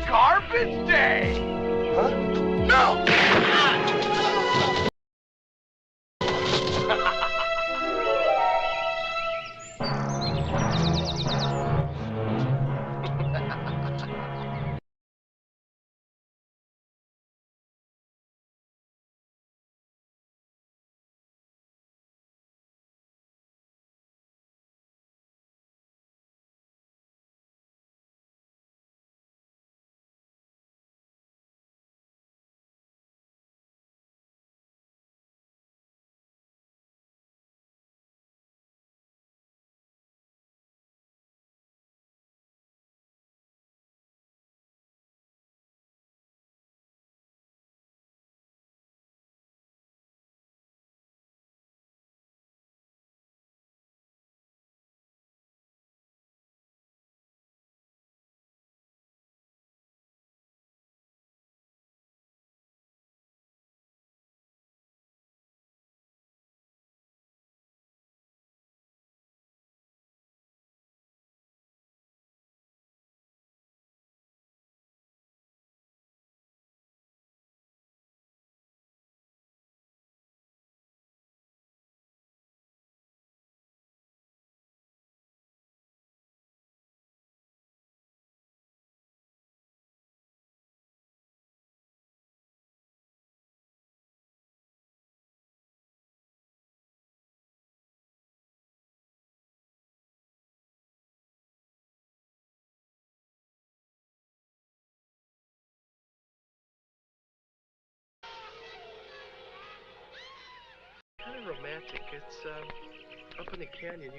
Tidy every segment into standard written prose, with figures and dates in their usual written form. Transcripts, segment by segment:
Garbage day! Huh? No! Kind of romantic. It's up in the canyon.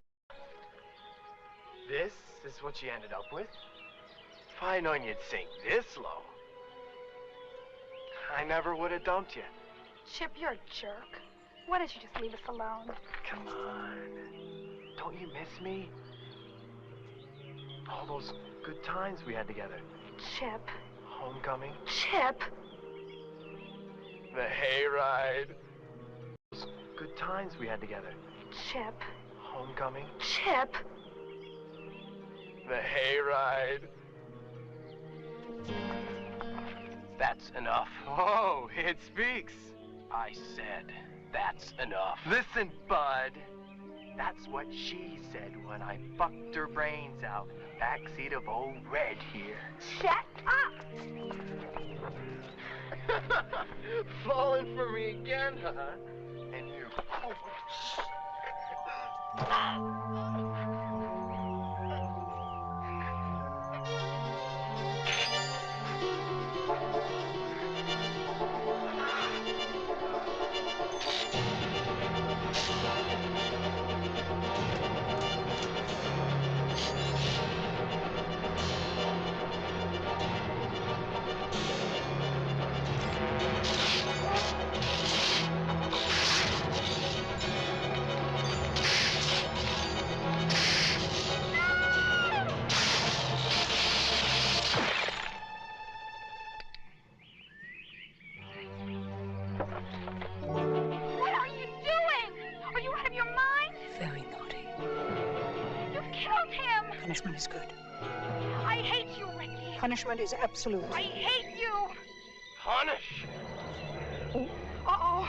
This is what you ended up with? If I'd known you'd sink this low, I never would have dumped you. Chip, you're a jerk. Why don't you just leave us alone? Come on. Don't you miss me? All those good times we had together. Chip. Homecoming. Chip. The hayride. Those good times we had together. Chip. Homecoming. Chip. The hayride. That's enough. Oh, it speaks. I said, that's enough. Listen, bud. That's what she said when I fucked her brains out in the backseat of old Red here. Shut up! Falling for me again, huh? And you... What are you doing? Are you out of your mind? Very naughty. You've killed him! Punishment is good. I hate you, Ricky. Punishment is absolute. I hate you! Punish! Uh-oh.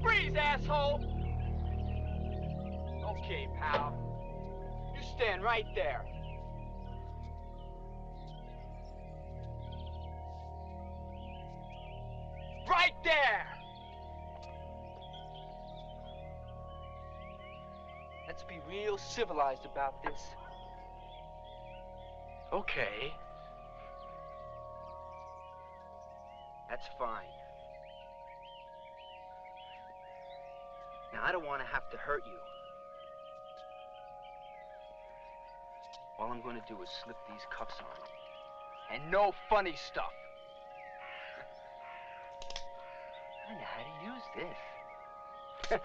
Freeze, asshole! Okay, pal. You stand right there. Right there! Let's be real civilized about this. Okay. That's fine. Now, I don't want to have to hurt you. All I'm going to do is slip these cuffs on. And no funny stuff. I know how to use this.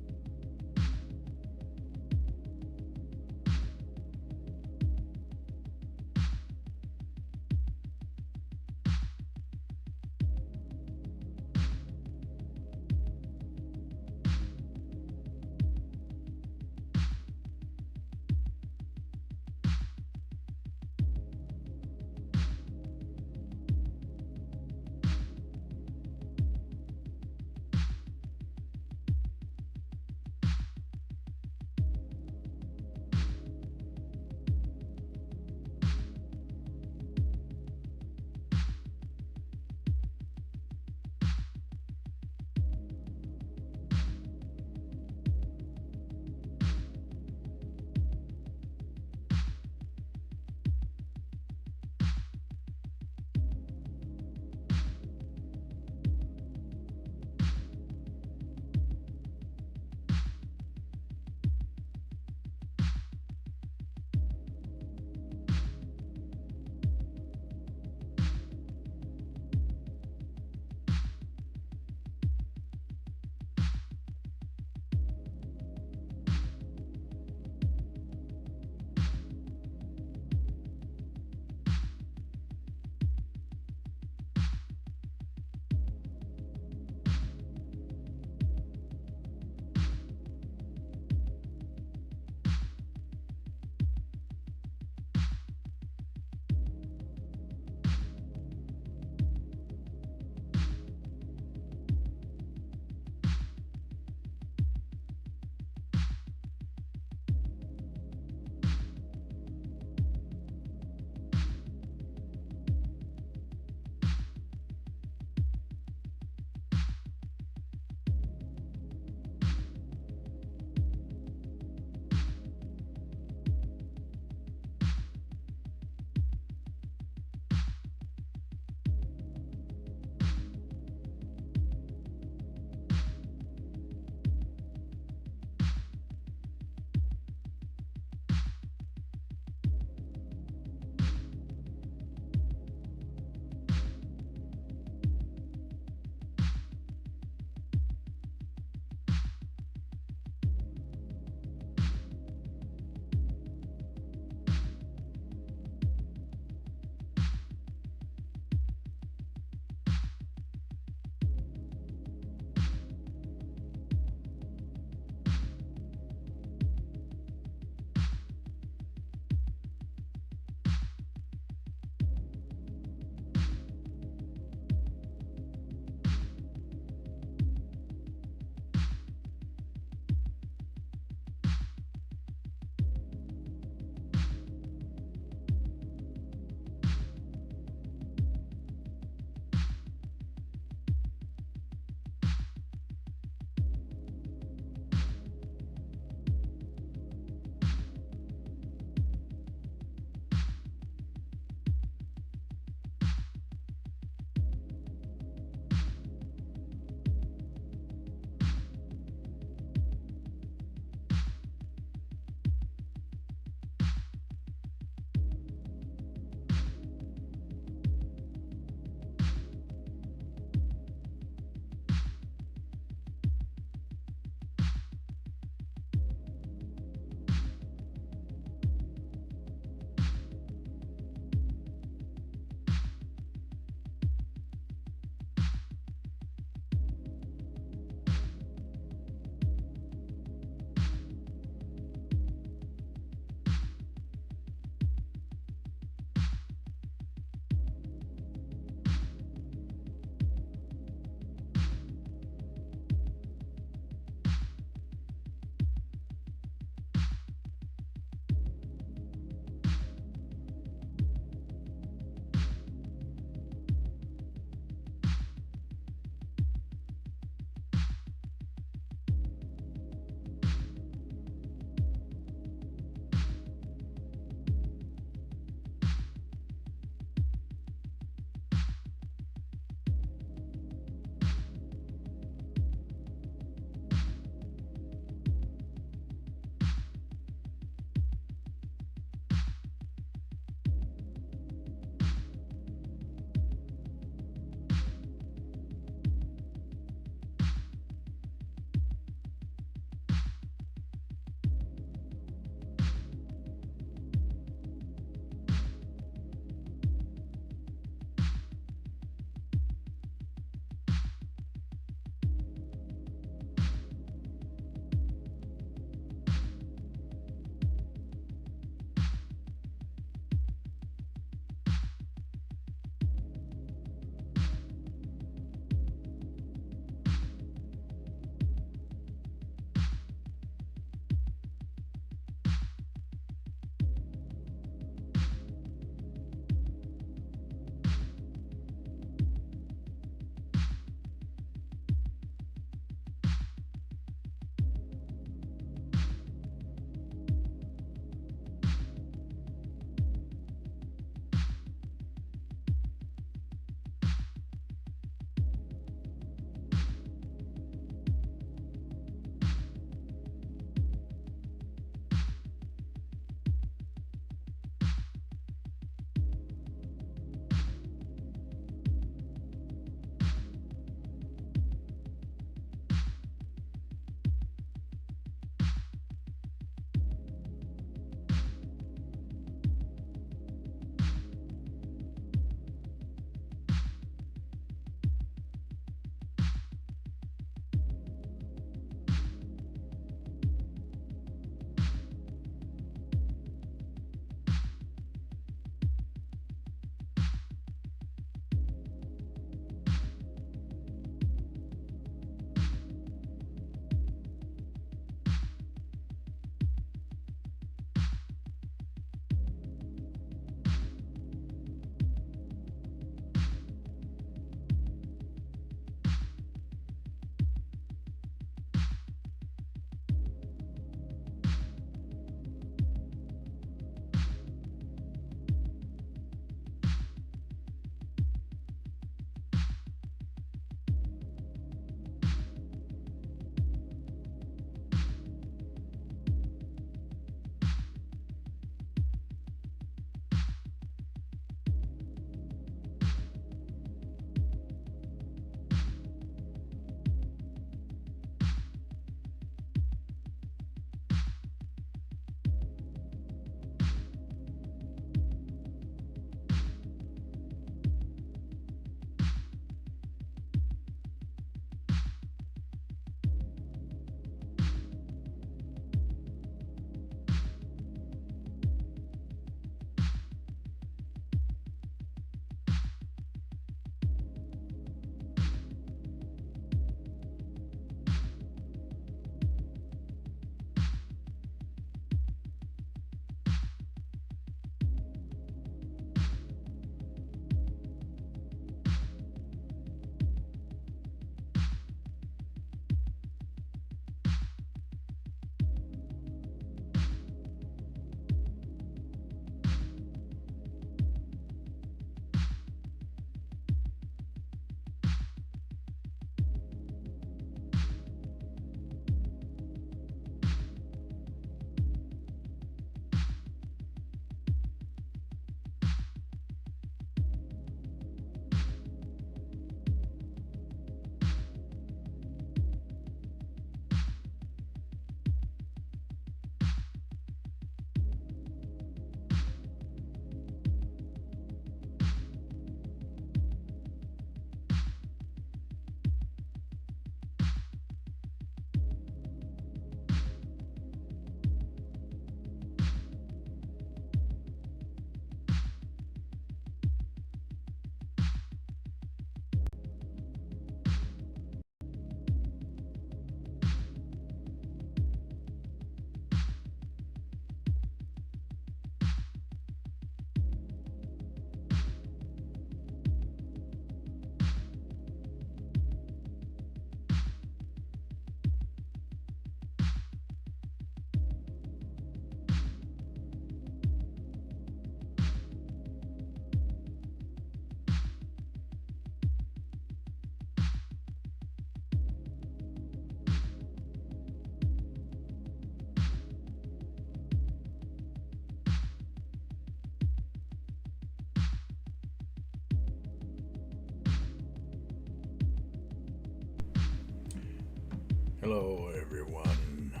Hello everyone.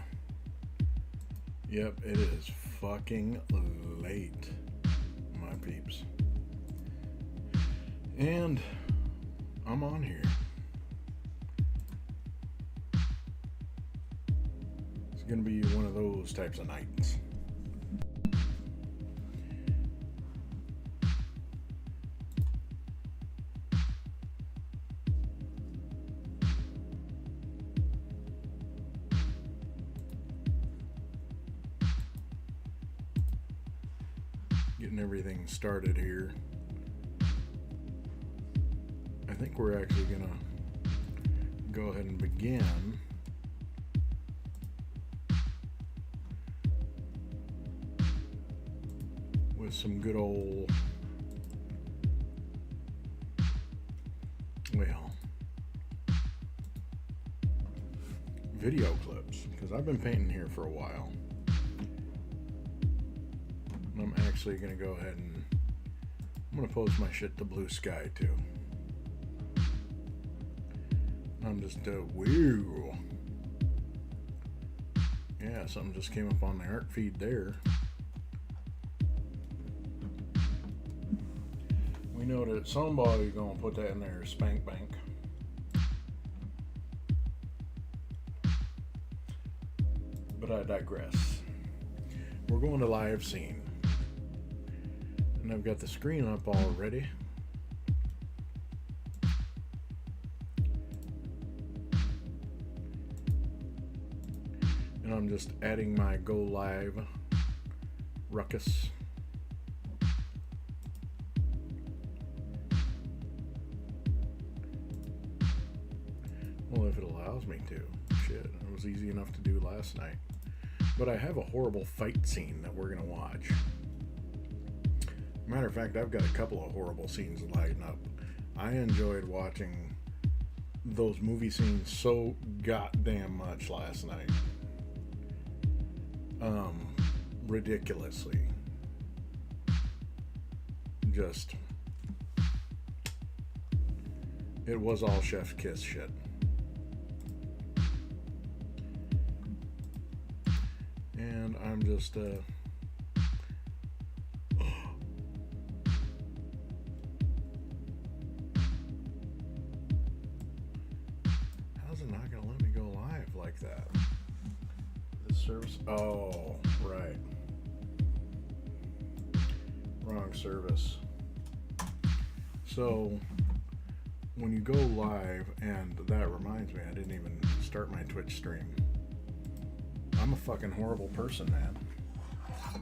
Yep, it is fucking late, my peeps. And I'm on here. It's gonna be one of those types of nights. Getting everything started here. I think we're actually gonna go ahead and begin with some good old, well, video clips, because I've been painting here for a while. I'm actually going to go ahead and I'm going to post my shit to Blue Sky too. I'm just woo. Yeah, something just came up on the art feed there. We know that somebody's going to put that in their spank bank. But I digress. We're going to live scene. And I've got the screen up already. And I'm just adding my go live ruckus. Well, if it allows me to. Shit, it was easy enough to do last night. But I have a horrible fight scene that we're going to watch. Matter of fact, I've got a couple of horrible scenes lined up. I enjoyed watching those movie scenes so goddamn much last night. Ridiculously. Just, it was all chef's kiss shit. And I'm just, how's it not gonna let me go live like that? This service, oh, right. Wrong service. So, when you go live, and that reminds me, I didn't even start my Twitch stream. I'm a fucking horrible person, man.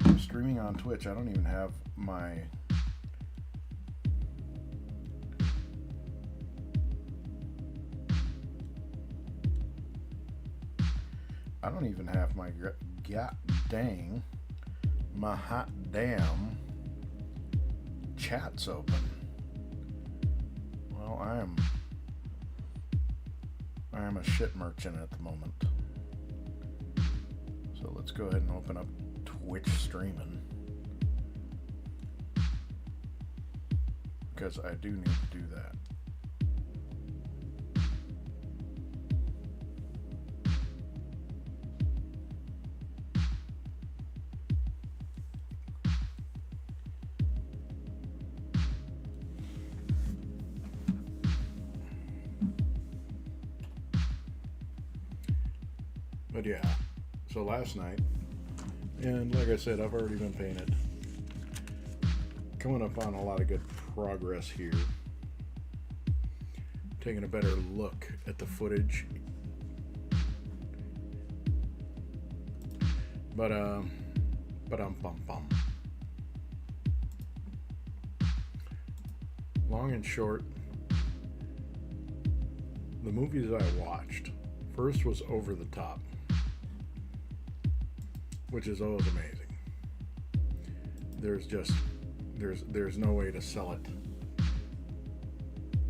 I'm streaming on Twitch. I don't even have my... I don't even have my god dang, my hot damn chats open. Well, I am a shit merchant at the moment. So let's go ahead and open up Twitch streaming, because I do need to do that. But yeah, so last night, and like I said, I've already been painted. Coming up on a lot of good progress here. Taking a better look at the footage. But long and short, the movies I watched, first was Over the Top, which is always amazing. There's no way to sell it.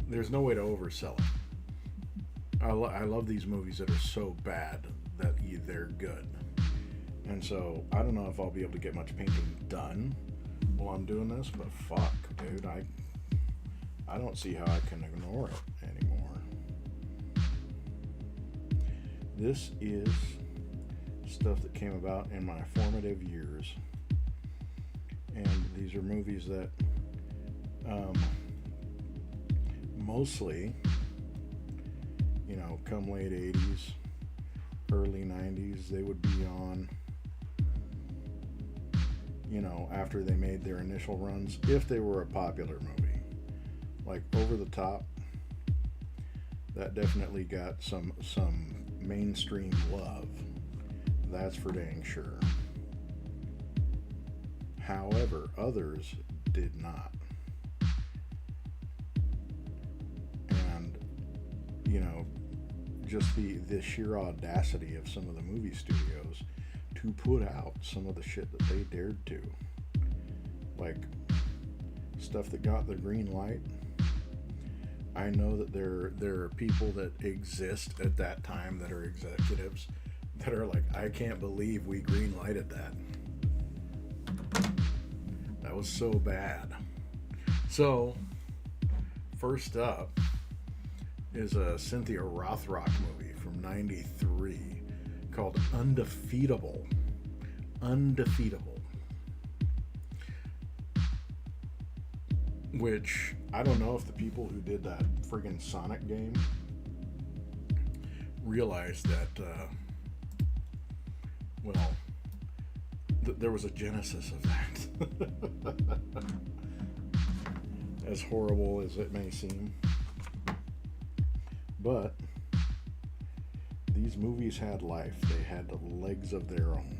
There's no way to oversell it. I love these movies that are so bad that they're good. And so I don't know if I'll be able to get much painting done while I'm doing this, but fuck, dude, I don't see how I can ignore it anymore. This is stuff that came about in my formative years. And these are movies that mostly, you know, come late 80s, early 90s, they would be on, you know, after they made their initial runs, if they were a popular movie. Like Over the Top, that definitely got some mainstream love. That's for dang sure. However, others did not. And, you know, just the sheer audacity of some of the movie studios to put out some of the shit that they dared to. Like, stuff that got the green light. I know that there are people that exist at that time that are executives that are like, I can't believe we green lighted that. That was so bad. So, first up is a Cynthia Rothrock movie from '93 called Undefeatable. Undefeatable. Which, I don't know if the people who did that friggin' Sonic game realized that, there was a genesis of that. As horrible as it may seem. But these movies had life. They had legs of their own.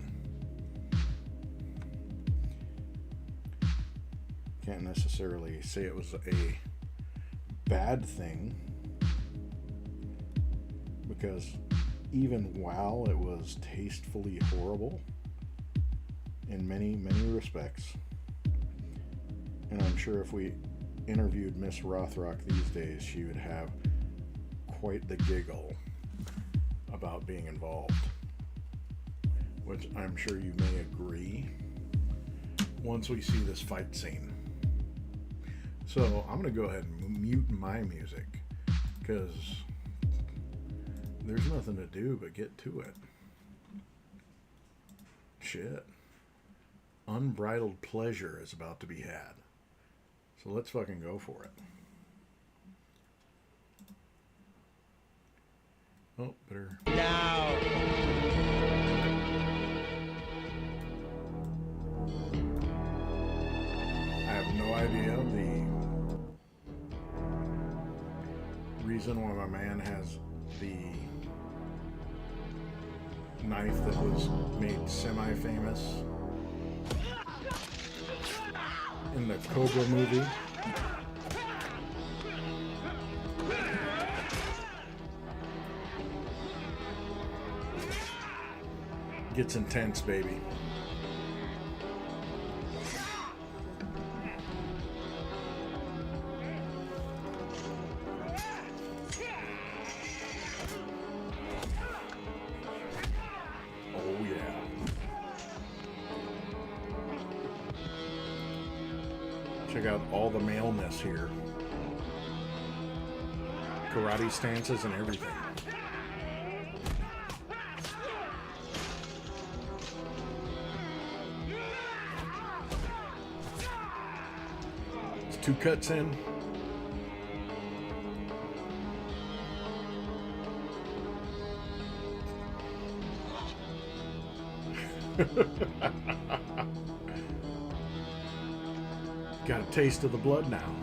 Can't necessarily say it was a bad thing, because even while it was tastefully horrible in many, many respects, and I'm sure if we interviewed Miss Rothrock these days, she would have quite the giggle about being involved, which I'm sure you may agree once we see this fight scene. So I'm going to go ahead and mute my music, because there's nothing to do but get to it. Shit. Unbridled pleasure is about to be had. So let's fucking go for it. Oh, better. Now. I have no idea the reason why my man has the knife that was made semi-famous in the Cobra movie. Gets intense, baby. Oh yeah. Check out all the maleness here. Karate stances and everything. It's 2 cuts in. Got a taste of the blood now.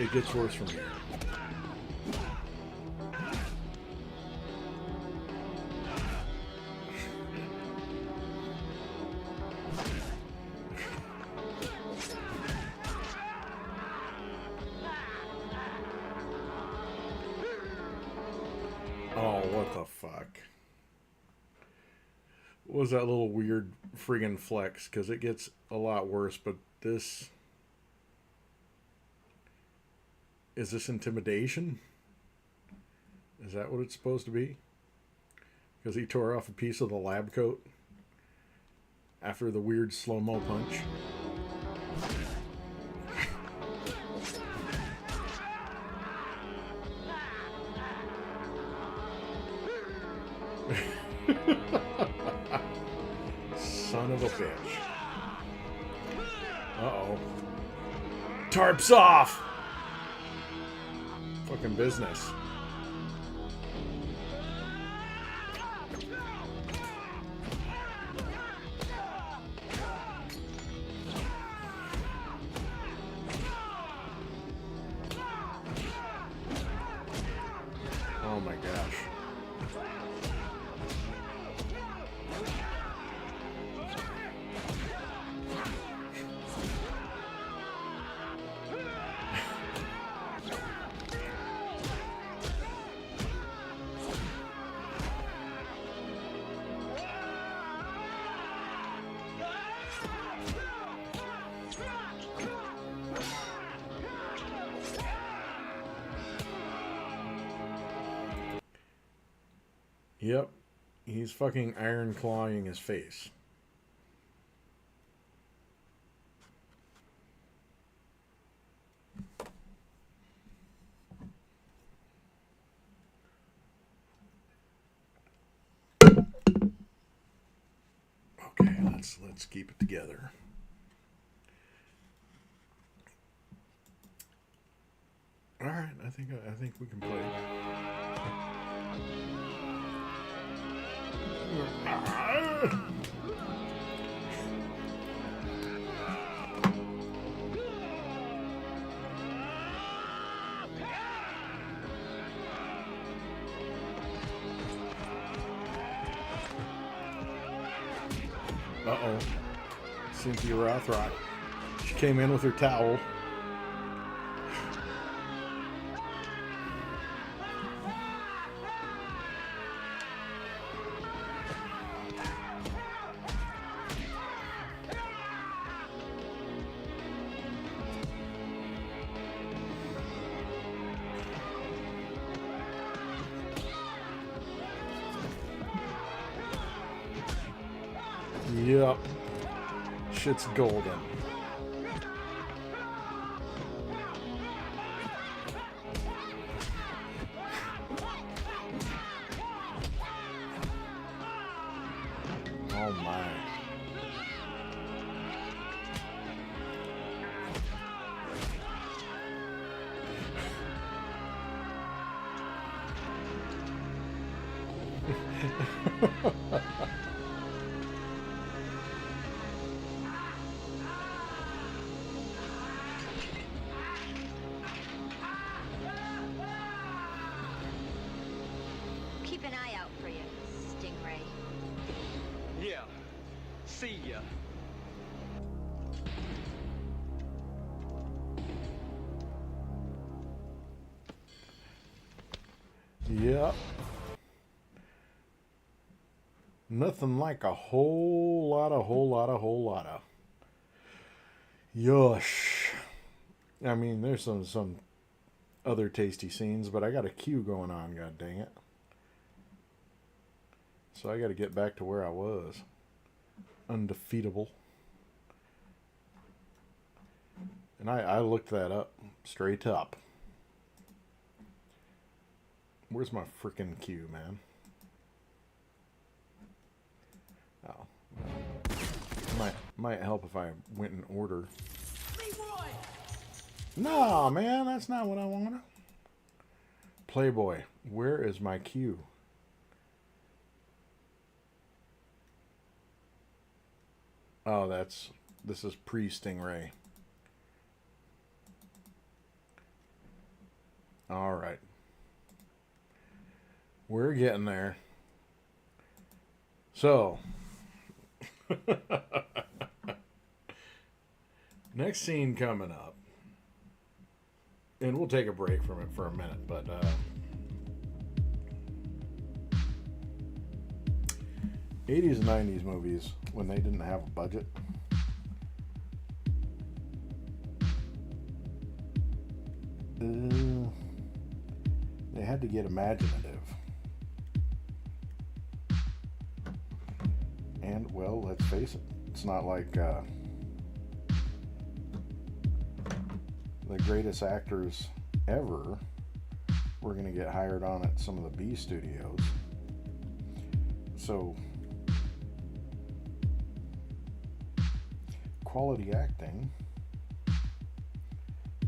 It gets worse from here. Oh, what the fuck? What was that little weird friggin' flex? Because it gets a lot worse, but this... Is this intimidation? Is that what it's supposed to be? Because he tore off a piece of the lab coat after the weird slow-mo punch. Son of a bitch. Uh-oh. Tarps off! Fucking business. Oh my gosh. Yep, he's fucking iron clawing his face. Okay, let's keep it together. All right, I think we can play. Uh-oh. Cynthia Rothrock. She came in with her towel. Yep. Shit's golden. Oh my. Keep an eye out for you, Stingray. Yeah. See ya. Yep. Nothing like a whole lot of. Yush. I mean, there's some other tasty scenes, but I got a queue going on, god dang it. So I got to get back to where I was. Undefeatable. And I looked that up straight up. Where's my frickin' queue, man? Oh. Might help if I went in order. No, man, that's not what I want. Playboy, where is my queue? Oh, this is pre-Stingray. All right. We're getting there. So, next scene coming up. And we'll take a break from it for a minute, but 80s and 90s movies, when they didn't have a budget, they had to get imaginative. And, well, let's face it, it's not like the greatest actors ever were going to get hired on at some of the B studios. So, quality acting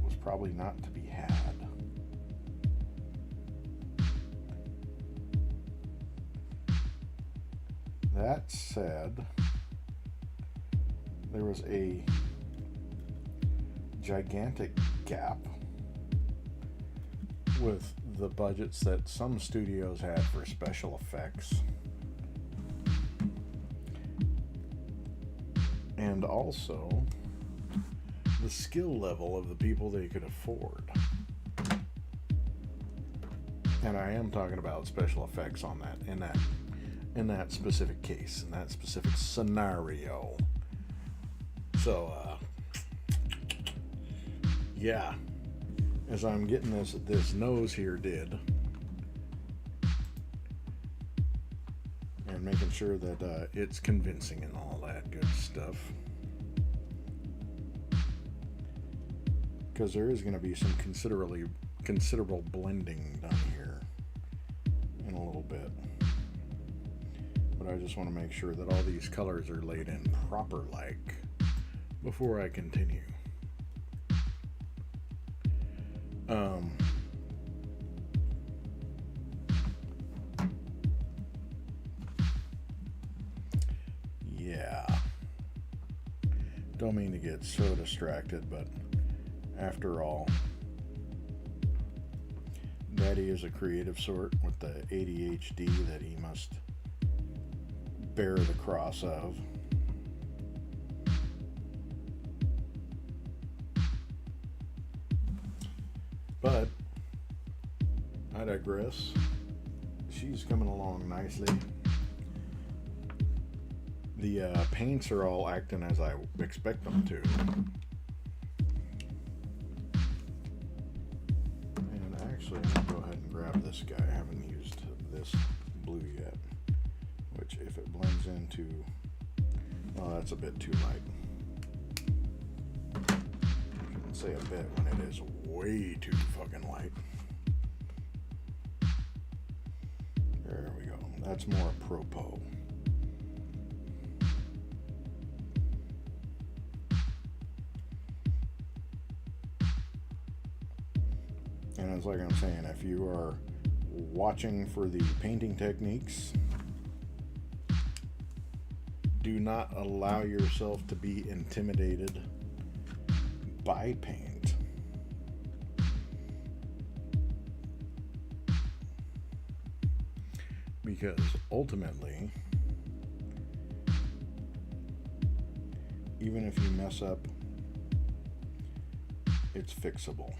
was probably not to be had. That said, there was a gigantic gap with the budgets that some studios had for special effects, and also the skill level of the people they could afford. And I am talking about special effects on that in that specific case, in that specific scenario. So yeah, as I'm getting this nose here did, and making sure that it's convincing and all that good stuff, because there is going to be some considerable blending done here in a little bit. But I just want to make sure that all these colors are laid in proper like before I continue. Yeah. Don't mean to get so distracted, but after all, Daddy is a creative sort with the ADHD that he must bear the cross of. But I digress. She's coming along nicely. The paints are all acting as I expect them to. And actually, I'm going to go ahead and grab this guy. I haven't used this blue yet. Which, if it blends into... Oh, that's a bit too light. I shouldn't say a bit when it is way too fucking light. There we go. That's more apropos. And it's like I'm saying, if you are watching for the painting techniques, do not allow yourself to be intimidated by paint. Because ultimately, even if you mess up, it's fixable.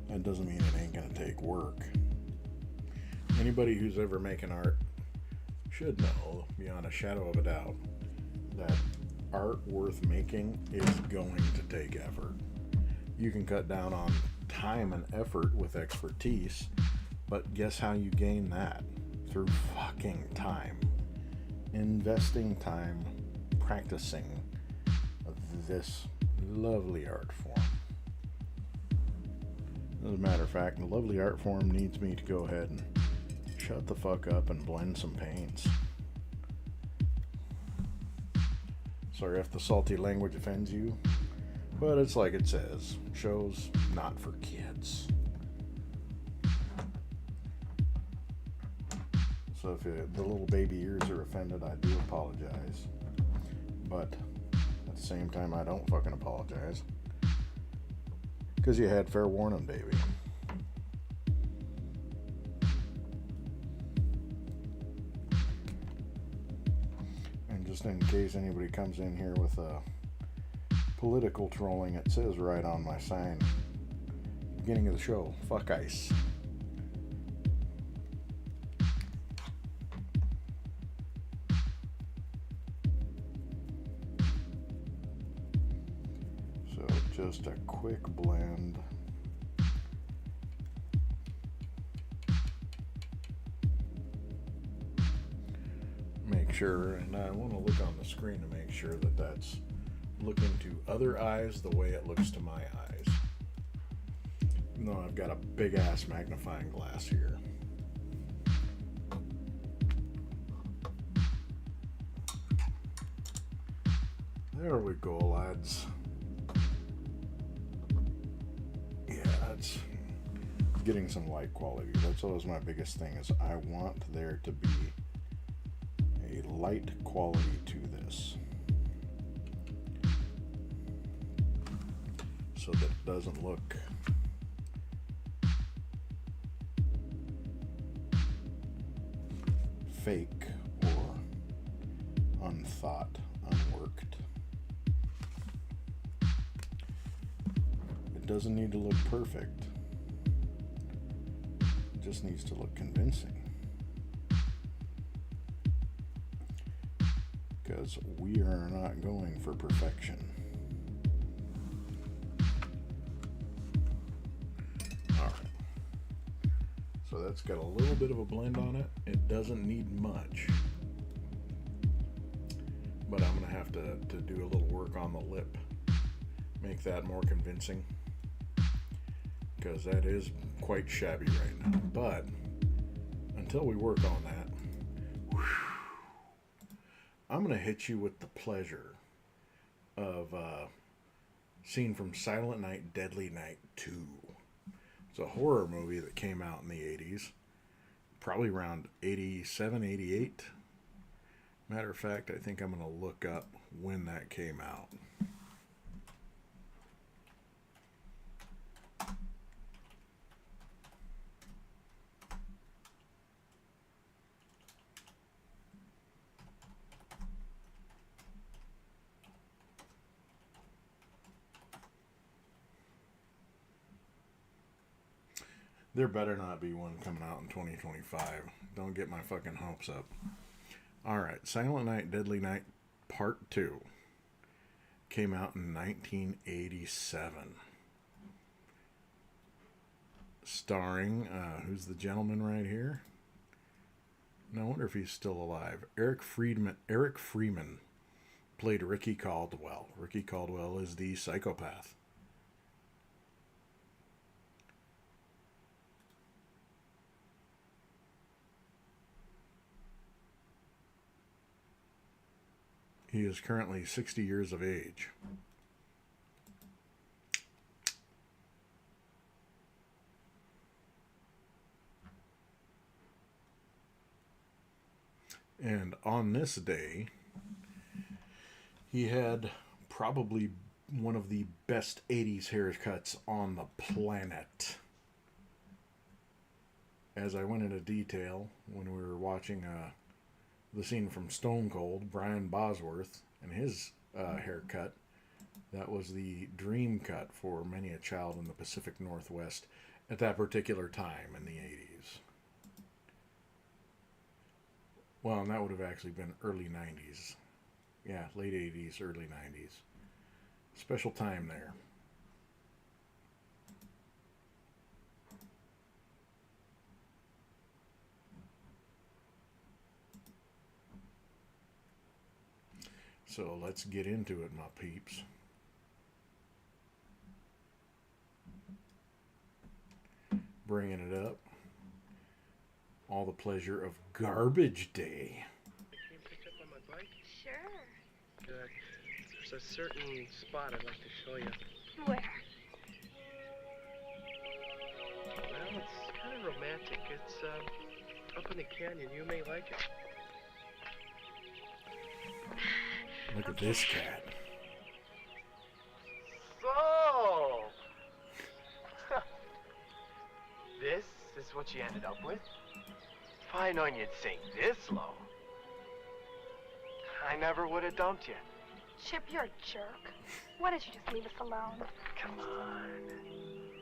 That doesn't mean it ain't gonna take work. Anybody who's ever making art should know, beyond a shadow of a doubt, that art worth making is going to take effort. You can cut down on time and effort with expertise, but guess how you gain that? Through fucking time. Investing time practicing this lovely art form. As a matter of fact, the lovely art form needs me to go ahead and shut the fuck up and blend some paints. Sorry if the salty language offends you, but it's like it says, shows not for kids. So if the little baby ears are offended, I do apologize. But at the same time, I don't fucking apologize. Because you had fair warning, baby. And just in case anybody comes in here with a political trolling, it says right on my sign, beginning of the show, fuck ICE. So just a quick blend. Make sure, and I want to look on the screen to make sure that that's looking to other eyes the way it looks to my eyes. though I've got a big ass magnifying glass here. There we go, lads. Yeah, that's getting some light quality. That's always my biggest thing, is I want there to be a light quality to this, so that it doesn't look fake or unthought, unworked. It doesn't need to look perfect. It just needs to look convincing. Because we are not going for perfection. Alright. So that's got a little bit of a blend on it. It doesn't need much. But I'm going to have to do a little work on the lip. Make that more convincing. Because that is quite shabby right now. But until we work on that, I'm going to hit you with the pleasure of a scene from Silent Night, Deadly Night 2. It's a horror movie that came out in the 80s. Probably around 87, 88. Matter of fact, I think I'm going to look up when that came out. There better not be one coming out in 2025. Don't get my fucking hopes up. Alright, Silent Night, Deadly Night Part 2 came out in 1987. Starring, who's the gentleman right here? No, I wonder if he's still alive. Eric Freeman played Ricky Caldwell. Ricky Caldwell is the psychopath. He is currently 60 years of age. And on this day, he had probably one of the best 80s haircuts on the planet. As I went into detail when we were watching the scene from Stone Cold, Brian Bosworth, and his haircut. That was the dream cut for many a child in the Pacific Northwest at that particular time in the 80s. Well, and that would have actually been early 90s. Yeah, late 80s, early 90s. Special time there. So let's get into it, my peeps. Bringing it up. All the pleasure of Garbage Day. Can you pick up on my bike? Sure. Good. There's a certain spot I'd like to show you. Where? Well, it's kind of romantic. It's up in the canyon. You may like it. Look at this cat. So, this is what you ended up with? If I known you'd sink this low, I never would have dumped you. Chip, you're a jerk. Why didn't you just leave us alone? Come on.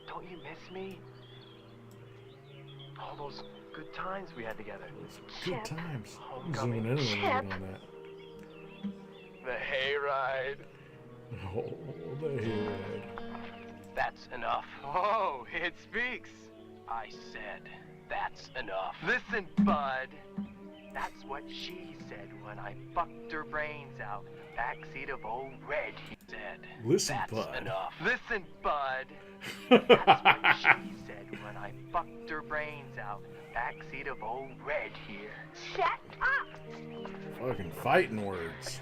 Don't you miss me? All those good times we had together. Good Chip. times. Homecoming. Zooming in a little bit Chip. on that. The hayride. Oh, the hayride. That's enough. Oh, it speaks. I said, that's enough. Listen, bud. That's what she said when I fucked her brains out. Backseat of old Red, he said. Listen, That's bud. enough. Listen, bud. That's what she said when I fucked her brains out. Backseat of old Red here. Shut up! Fucking fighting words.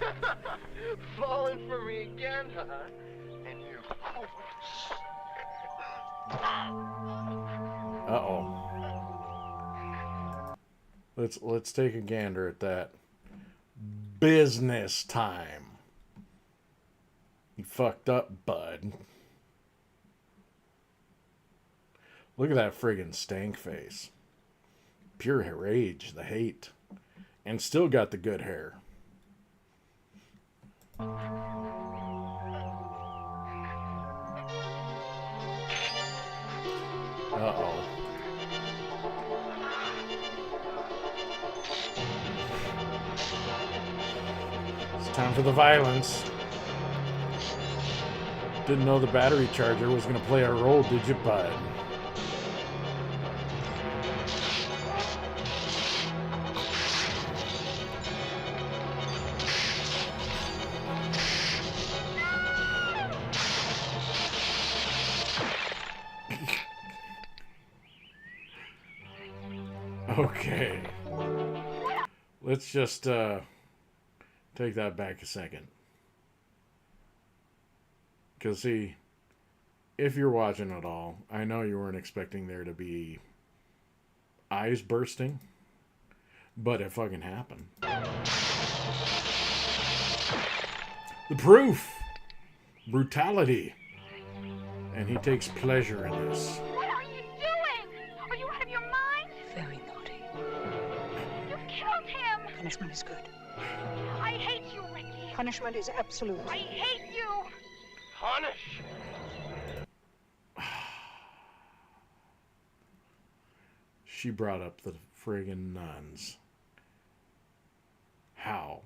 Falling for me again, huh? And you. Uh-oh. Let's take a gander at that. Business time. You fucked up, bud. Look at that friggin' stank face. Pure rage, the hate. And still got the good hair. Uh-oh. It's time for the violence. Didn't know the battery charger was going to play a role, did you, bud? Okay. Let's just take that back a second. Because, see, if you're watching at all, I know you weren't expecting there to be eyes bursting, but it fucking happened. The proof! Brutality. And he takes pleasure in this. What are you doing? Are you out of your mind? Very naughty. You killed him! Punishment is good. I hate you, Ricky. Punishment is absolute. I hate you! Punish! She brought up the friggin' nuns. How?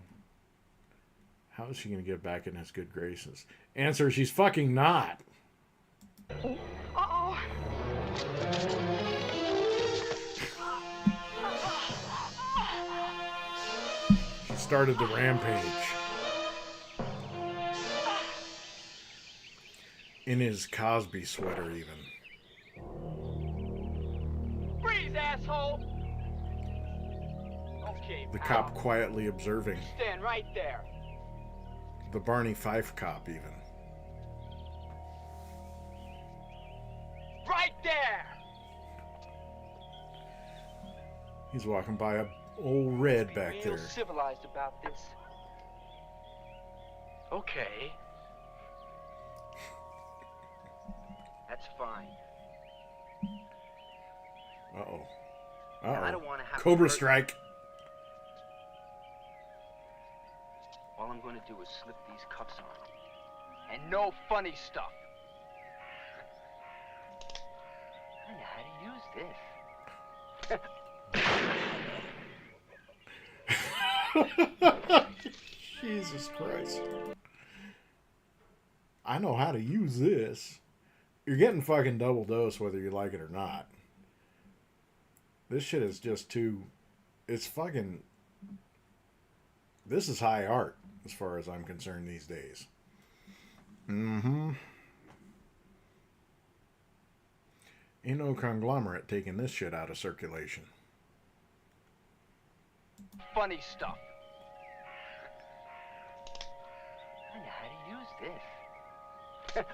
How is she going to get back in his good graces? Answer, she's fucking not. Uh-oh. She started the rampage. In his Cosby sweater, even. Freeze, asshole! Okay, The pal. cop quietly observing. Stand right there. The Barney Fife cop, even. Right there! He's walking by a old red Be back real there. civilized about this. Okay. That's fine. Uh-oh. I Uh-oh. don't want to have Cobra to hurt- strike. All I'm going to do is slip these cuffs on. And no funny stuff. I know how to use this. Jesus Christ. I know how to use this. You're getting fucking double dose whether you like it or not. This shit is just too... It's fucking... This is high art as far as I'm concerned these days. Mm-hmm. Ain't no conglomerate taking this shit out of circulation. Funny stuff. I know how to use this.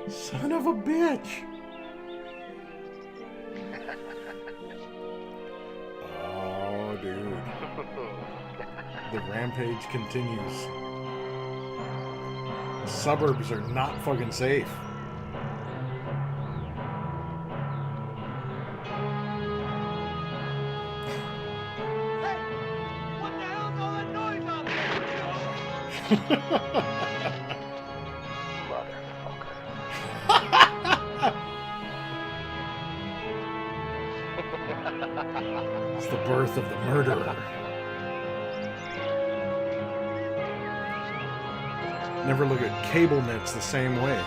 Son of a bitch! Oh, dude. The rampage continues. The suburbs are not fucking safe. What the hell's all that noise out It's the birth of the murderer. Never look at cable nets the same way.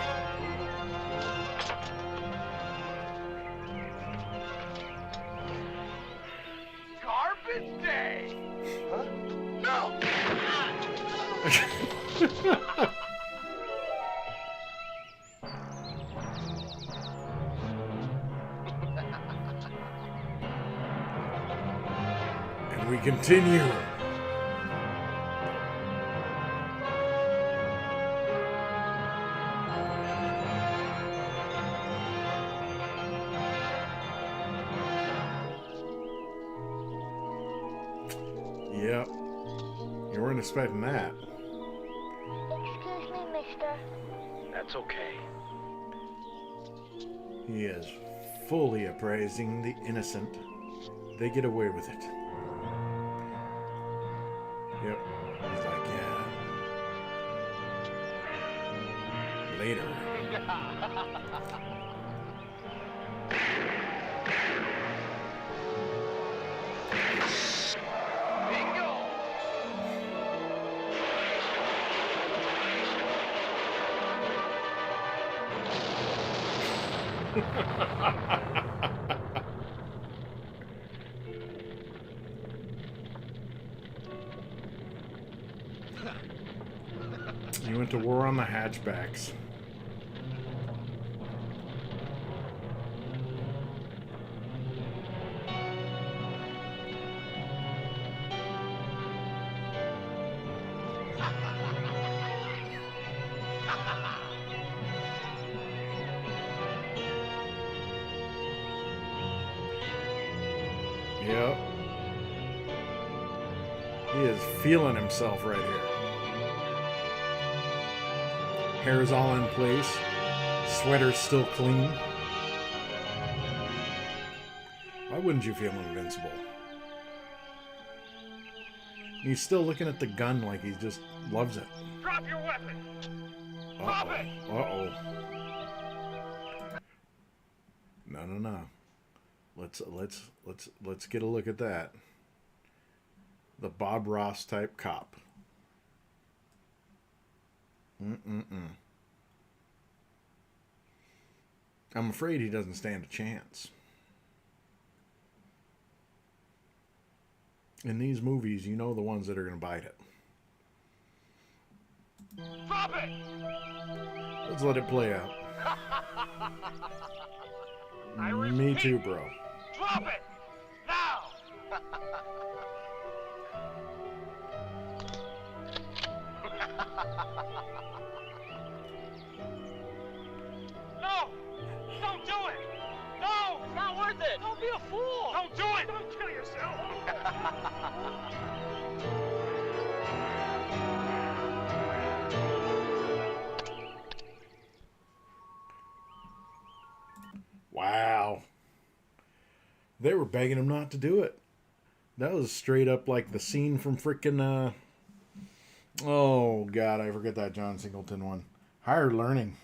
continue. Yep. You weren't expecting that. Excuse me, mister. That's okay. He is fully appraising the innocent. They get away with it. Yep. He's like, yeah. Later. He went to war on the hatchbacks. Yep. He is feeling himself right here. Hair's all in place. Sweater's still clean. Why wouldn't you feel invincible? He's still looking at the gun like he just loves it. Drop your weapon! Drop it! Uh-oh. No. Let's get a look at that. The Bob Ross type cop. I'm afraid he doesn't stand a chance. In these movies, you know the ones that are going to bite it. Drop it! Let's let it play out. Me too, bro. Drop it! Now! No! Don't do it! No! It's not worth it! Don't be a fool! Don't do it! Don't kill yourself! Wow. They were begging him not to do it. That was straight up like the scene from frickin' oh god, I forget that John Singleton one. Higher Learning.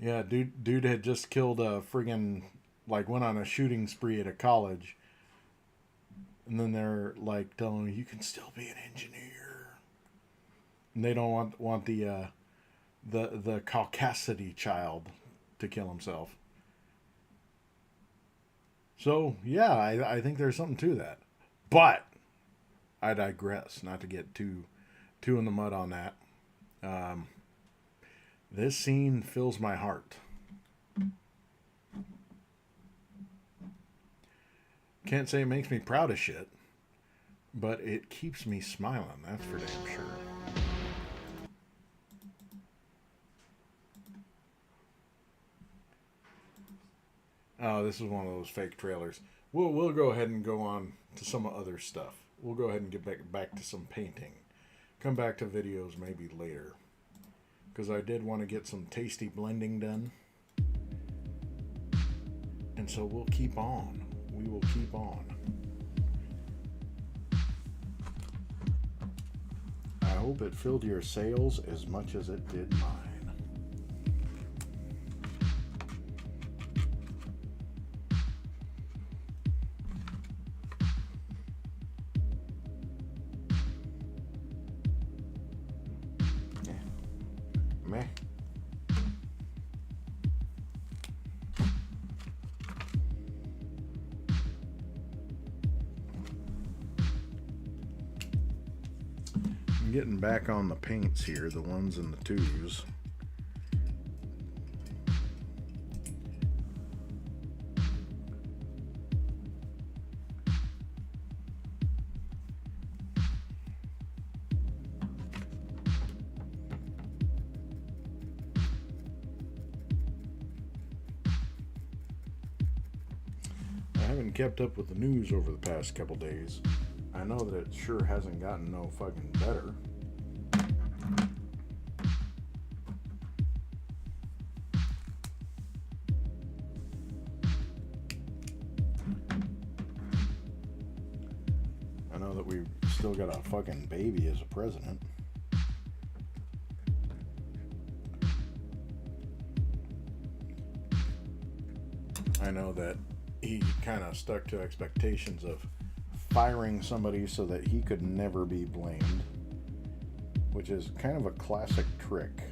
Yeah, dude had just killed a friggin', like, went on a shooting spree at a college. And then they're like telling him, you can still be an engineer. And they don't want the caucasity child to kill himself. So, yeah, I think there's something to that. But I digress, not to get too in the mud on that. This scene fills my heart. Can't say it makes me proud of shit, but it keeps me smiling, that's for damn sure. Oh, this is one of those fake trailers. We'll go ahead and go on to some other stuff. We'll go ahead and get back to some painting. Come back to videos maybe later. Because I did want to get some tasty blending done. And so we'll keep on. We will keep on. I hope it filled your sails as much as it did mine. Meh. I'm getting back on the paints here, the ones and the twos. haven't kept up with the news over the past couple days, I know that it sure hasn't gotten no fucking better. I know that we've still got a fucking baby as a president. I know that he kind of stuck to expectations of firing somebody so that he could never be blamed, which is kind of a classic trick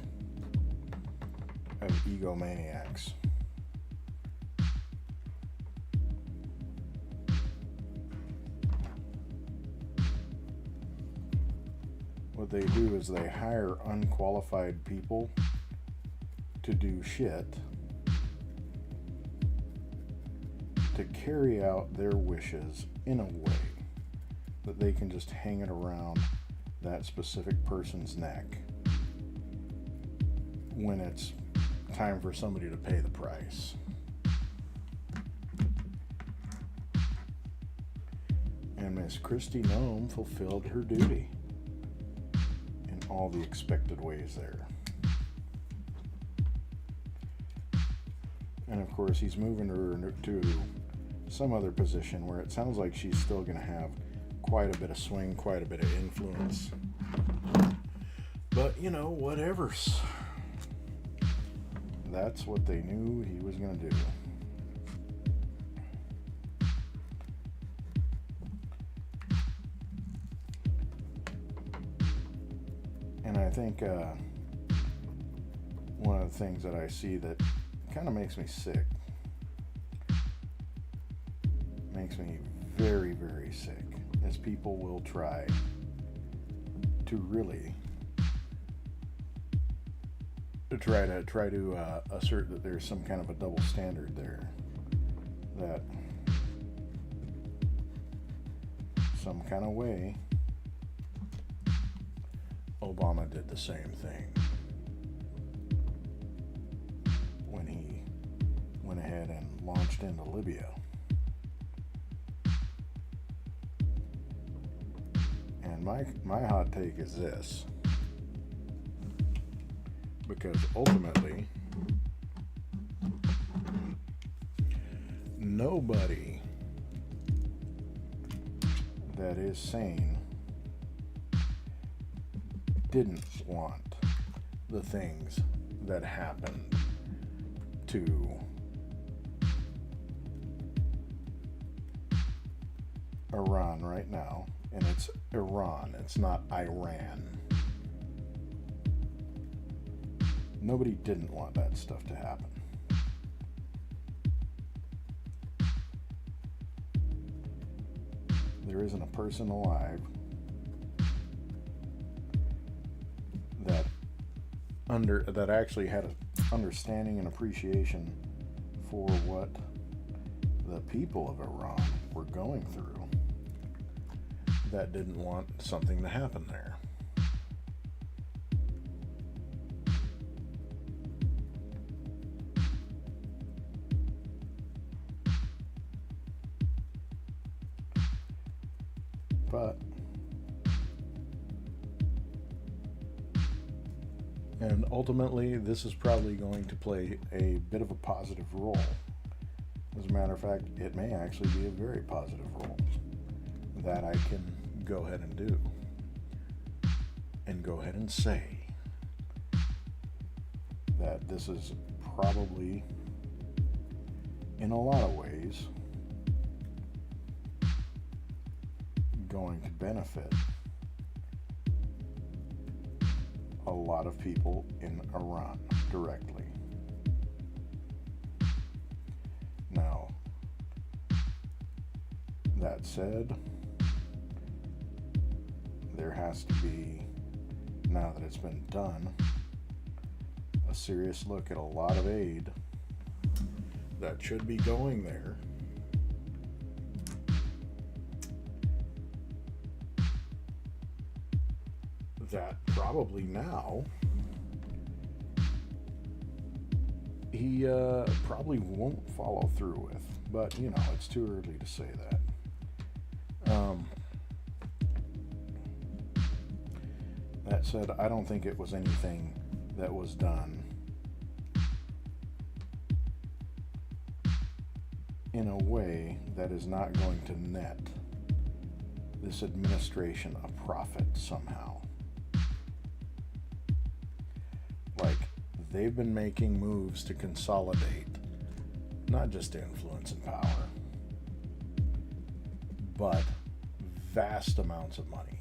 of egomaniacs. What they do is they hire unqualified people to do shit to carry out their wishes in a way that they can just hang it around that specific person's neck when it's time for somebody to pay the price. And Miss Kristi Noem fulfilled her duty in all the expected ways there. And of course, he's moving her to some other position where it sounds like she's still going to have quite a bit of swing, quite a bit of influence. But, you know, whatever's. That's what they knew he was going to do. And I think one of the things that I see that kind of makes me sick, makes me very, very sick, is people will try to really try to assert that there's some kind of a double standard there, that some kind of way Obama did the same thing when he went ahead and launched into Libya. And my hot take is this, because ultimately nobody that is sane didn't want the things that happened to Iran right now. And it's Iran, it's not Iran. Nobody didn't want that stuff to happen. There isn't a person alive that actually had an understanding and appreciation for what the people of Iran were going through that didn't want something to happen there. And ultimately, this is probably going to play a bit of a positive role. As a matter of fact, it may actually be a very positive role that I can go ahead and do. And go ahead and say that this is probably, in a lot of ways, going to benefit a lot of people in Iran directly. Now, that said, there has to be, now that it's been done, a serious look at a lot of aid that should be going there that probably now he probably won't follow through with. But, you know, it's too early to say that. That said, I don't think it was anything that was done in a way that is not going to net this administration a profit somehow. Like, they've been making moves to consolidate not just influence and power, but vast amounts of money.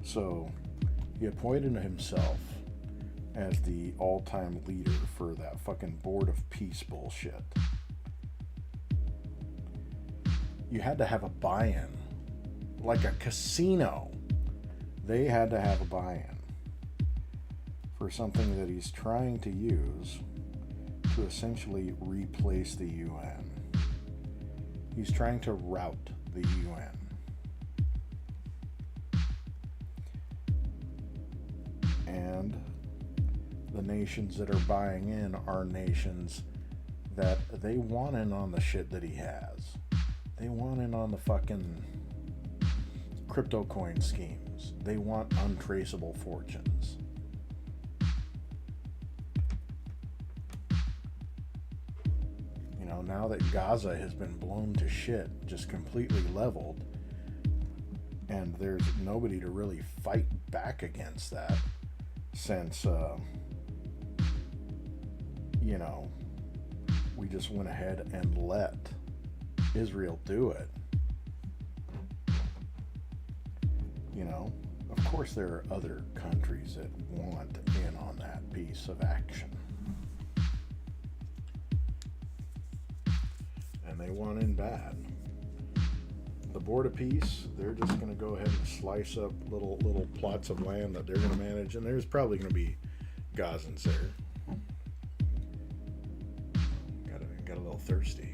So he appointed himself as the all-time leader for that fucking Board of Peace bullshit. You had to have a buy-in. Like a casino. They had to have a buy-in for something that he's trying to use to essentially replace the UN. He's trying to rout the UN. And the nations that are buying in are nations that they want in on the shit that he has. They want in on the fucking crypto coin schemes. They want untraceable fortunes. You know, now that Gaza has been blown to shit, just completely leveled, and there's nobody to really fight back against that, since, you know, we just went ahead and let Israel do it. You know, of course there are other countries that want in on that piece of action. And they want in bad. The Board of Peace, they're just going to go ahead and slice up little plots of land that they're going to manage, and there's probably going to be Gazans there. Got a little thirsty.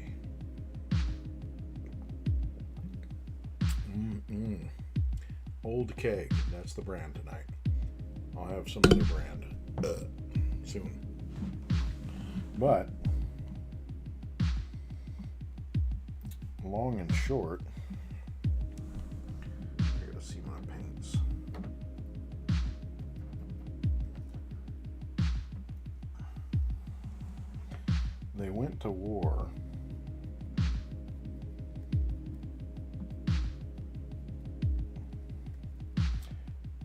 Old Keg, that's the brand tonight. I'll have some other brand soon. But long and short, I gotta see my paints. They went to war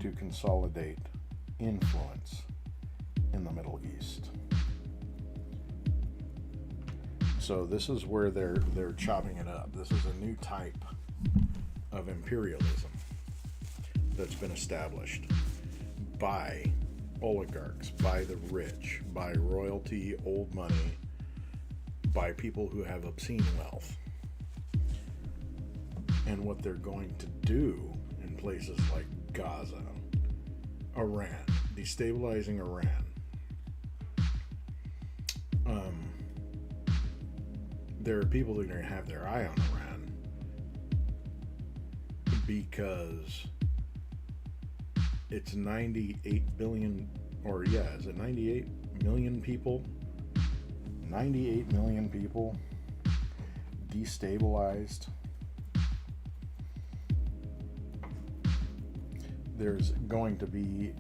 to consolidate influence in the Middle East. So this is where they're chopping it up. This is a new type of imperialism that's been established by oligarchs, by the rich, by royalty, old money, by people who have obscene wealth. And what they're going to do in places like Gaza, Iran, destabilizing Iran, there are people that are going to have their eye on Iran because it's 98 billion, or yeah, is it 98 million people? 98 million people destabilized. There's going to be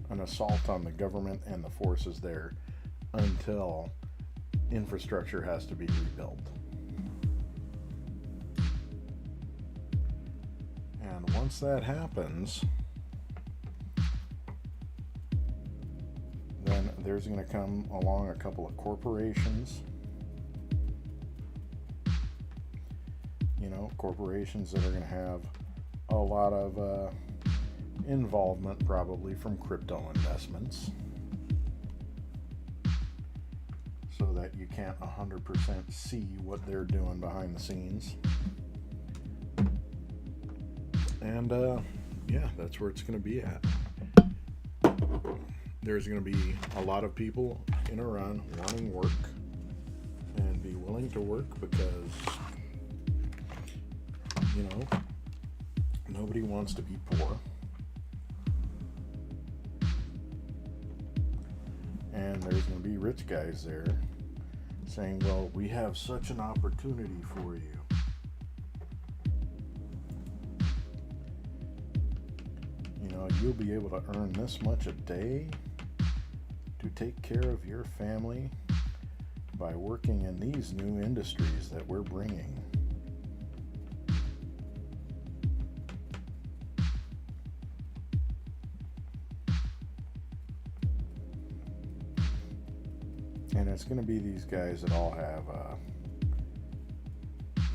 an assault on the government and the forces there until infrastructure has to be rebuilt. And once that happens, then there's going to come along a couple of corporations, you know, corporations that are going to have a lot of involvement probably from crypto investments, so that you can't 100% see what they're doing behind the scenes. And yeah, that's where it's going to be at. There's going to be a lot of people in Iran wanting work and be willing to work because, you know, nobody wants to be poor. And there's going to be rich guys there saying, well, we have such an opportunity for you. You know, you'll be able to earn this much a day to take care of your family by working in these new industries that we're bringing. And it's going to be these guys that all have,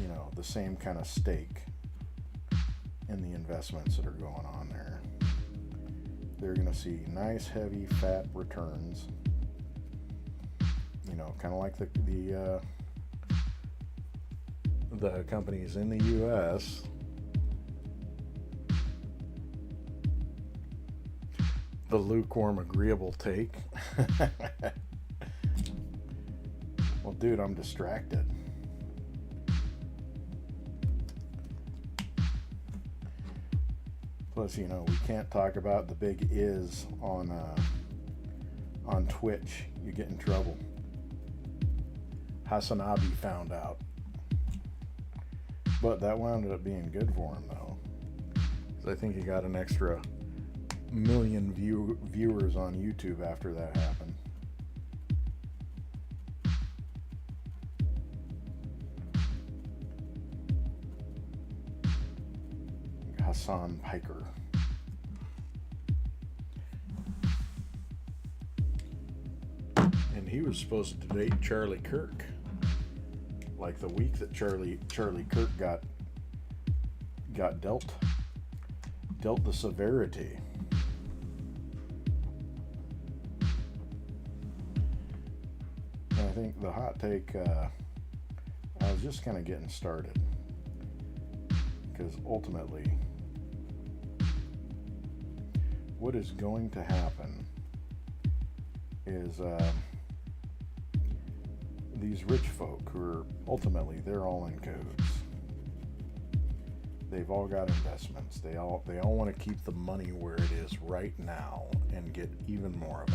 you know, the same kind of stake in the investments that are going on there. They're going to see nice, heavy, fat returns. You know, kind of like the companies in the U.S. The lukewarm, agreeable take. Well, dude, I'm distracted. Plus, you know, we can't talk about the big is on Twitch. You get in trouble. Hasanabi found out. But that wound up being good for him, though. So I think he got an extra million viewers on YouTube after that happened. Hassan Piker. And he was supposed to date Charlie Kirk. Like the week that Charlie Kirk got dealt the severity. And I think the hot take, I was just kind of getting started. Because ultimately, what is going to happen is these rich folk who are ultimately, they're all in cahoots. They've all got investments. They all want to keep the money where it is right now and get even more of it.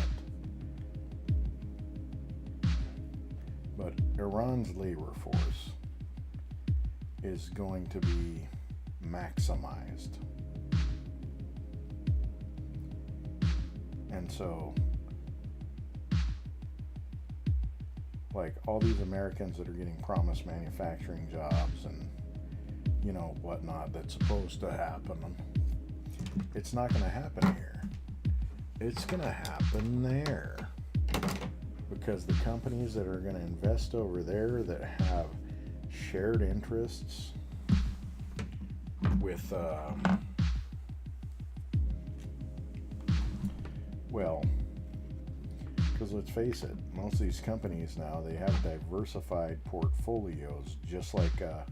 But Iran's labor force is going to be maximized. And so, like, all these Americans that are getting promised manufacturing jobs and, you know, whatnot that's supposed to happen, it's not going to happen here. It's going to happen there. Because the companies that are going to invest over there that have shared interests with, well, because let's face it, most of these companies now, they have diversified portfolios just like a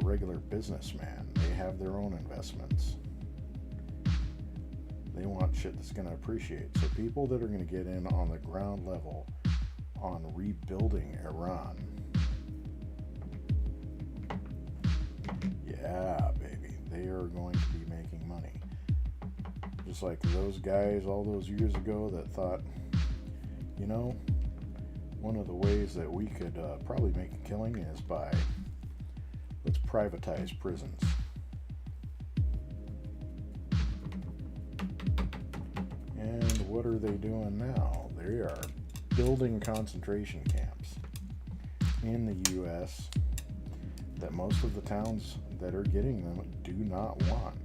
regular businessman. They have their own investments. They want shit that's going to appreciate. So people that are going to get in on the ground level on rebuilding Iran, yeah, baby, they are going to be making money. Just like those guys all those years ago that thought, you know, one of the ways that we could probably make a killing is by, let's privatize prisons. And what are they doing now? They are building concentration camps in the U.S. that most of the towns that are getting them do not want.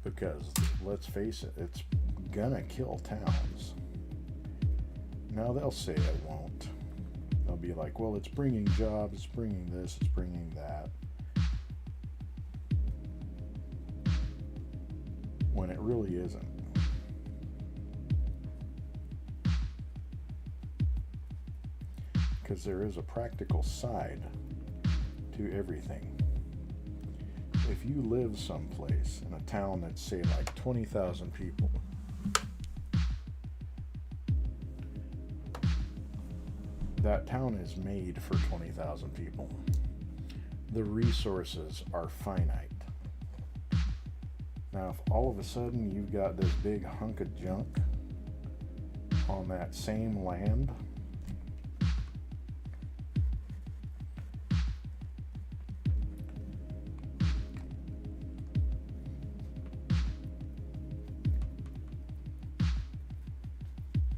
Because, let's face it, it's gonna kill towns. Now they'll say it won't. They'll be like, well, it's bringing jobs, it's bringing this, it's bringing that. When it really isn't. Because there is a practical side to everything. If you live someplace in a town that's, say, like 20,000 people, that town is made for 20,000 people. The resources are finite. Now, if all of a sudden you've got this big hunk of junk on that same land,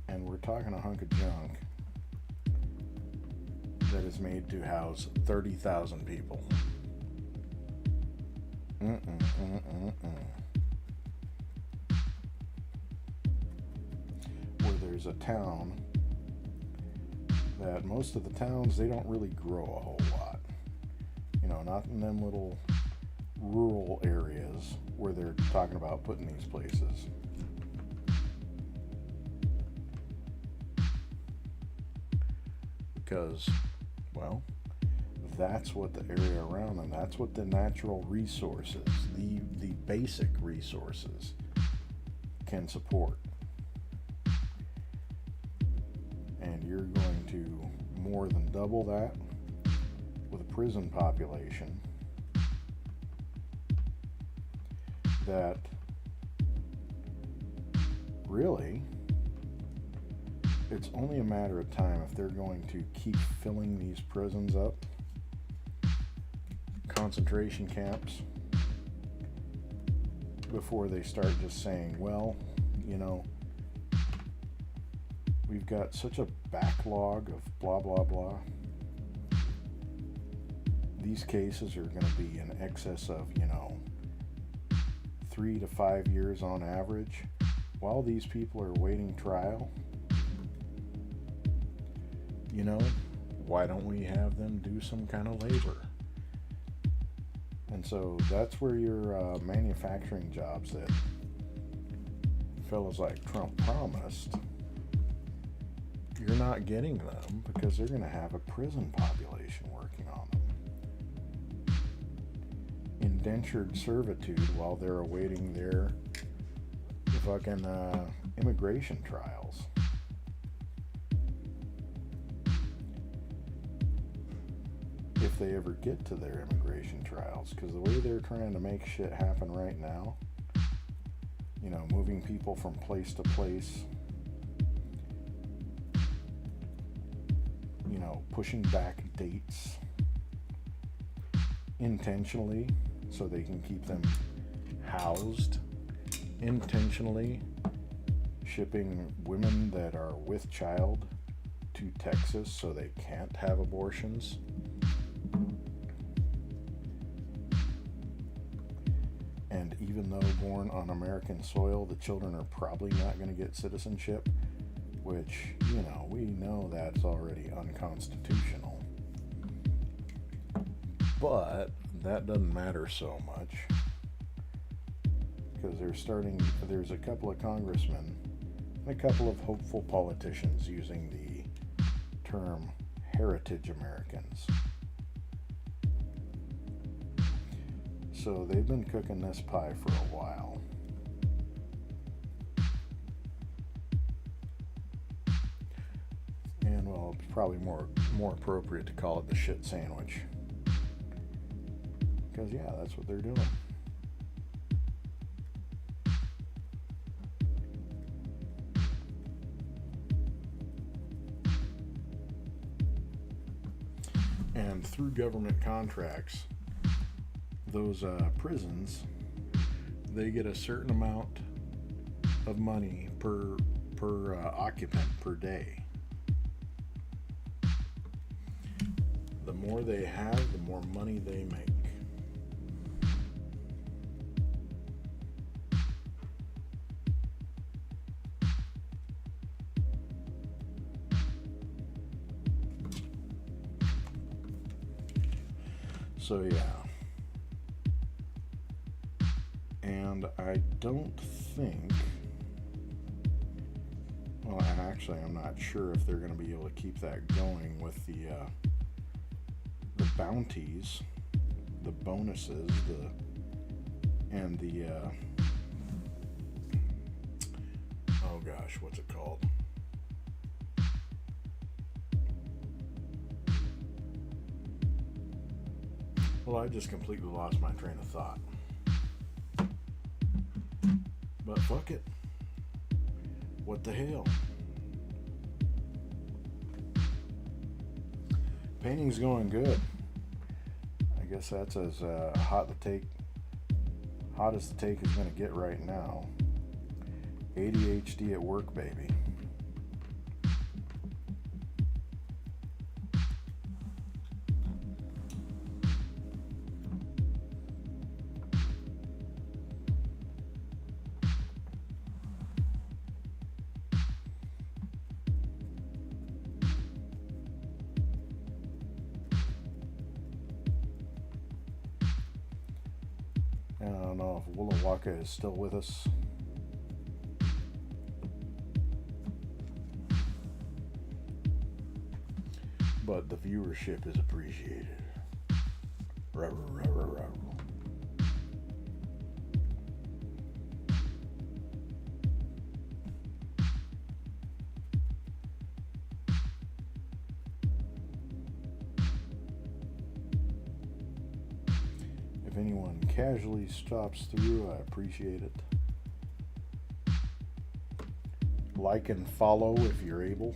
and we're talking a hunk of junk that is made to house 30,000 people. Where there's a town that most of the towns, they don't really grow a whole lot. You know, not in them little rural areas where they're talking about putting these places. Because, well, that's what the area around them, that's what the natural resources, the basic resources can support. And you're going to more than double that with a prison population that really, it's only a matter of time if they're going to keep filling these prisons up, concentration camps, before they start just saying, well, you know, we've got such a backlog of blah, blah, blah. These cases are going to be in excess of, 3 to 5 years on average. While these people are waiting trial, why don't we have them do some kind of labor? And so that's where your manufacturing jobs that fellows like Trump promised, you're not getting them because they're going to have a prison population working on them. Indentured servitude while they're awaiting their fucking immigration trials. If they ever get to their immigration trials, because the way they're trying to make shit happen right now, moving people from place to place, pushing back dates intentionally so they can keep them housed, intentionally shipping women that are with child to Texas so they can't have abortions. And even though born on American soil, the children are probably not going to get citizenship, which, we know that's already unconstitutional. But that doesn't matter so much, because there's a couple of congressmen and a couple of hopeful politicians using the term heritage Americans. So they've been cooking this pie for a while. And well, it's probably more appropriate to call it the shit sandwich. Because yeah, that's what they're doing. And through government contracts, those prisons, they get a certain amount of money per occupant per day. The more they have, the more money they make. So yeah. And I don't think, well, actually I'm not sure if they're going to be able to keep that going with the bounties, the bonuses, and the oh gosh, what's it called? Well, I just completely lost my train of thought. But fuck it. What the hell? Painting's going good. I guess that's as hot as the take is going to get right now. ADHD at work, baby. I don't know if Willa Waka is still with us. But the viewership is appreciated. Rubber, rubber, rubber. If anyone casually stops through, I appreciate it. Like and follow if you're able.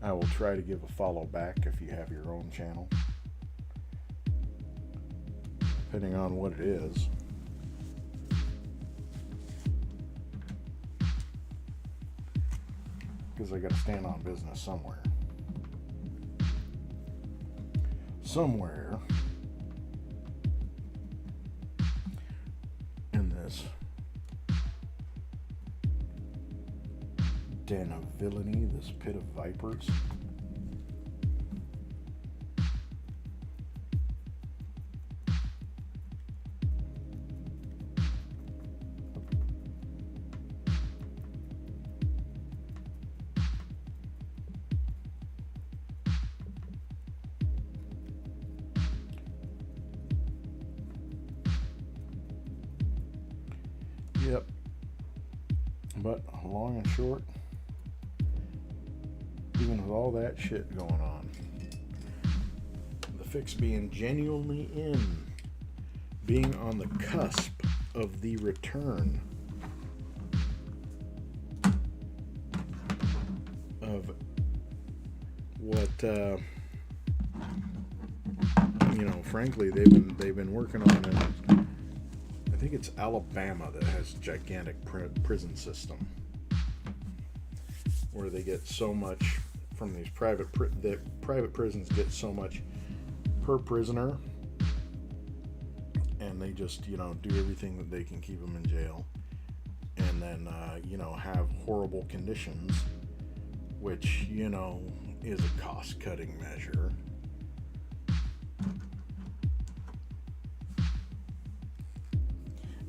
I will try to give a follow back if you have your own channel, depending on what it is. Because I got to stand on business somewhere. Somewhere in this den of villainy, this pit of vipers. Yep. But long and short, even with all that shit going on, the fix being genuinely in, being on the cusp of the return of what frankly they've been working on it. I think it's Alabama that has a gigantic prison system where they get so much from these private prisons get so much per prisoner, and they just do everything that they can keep them in jail, and then have horrible conditions, which is a cost-cutting measure.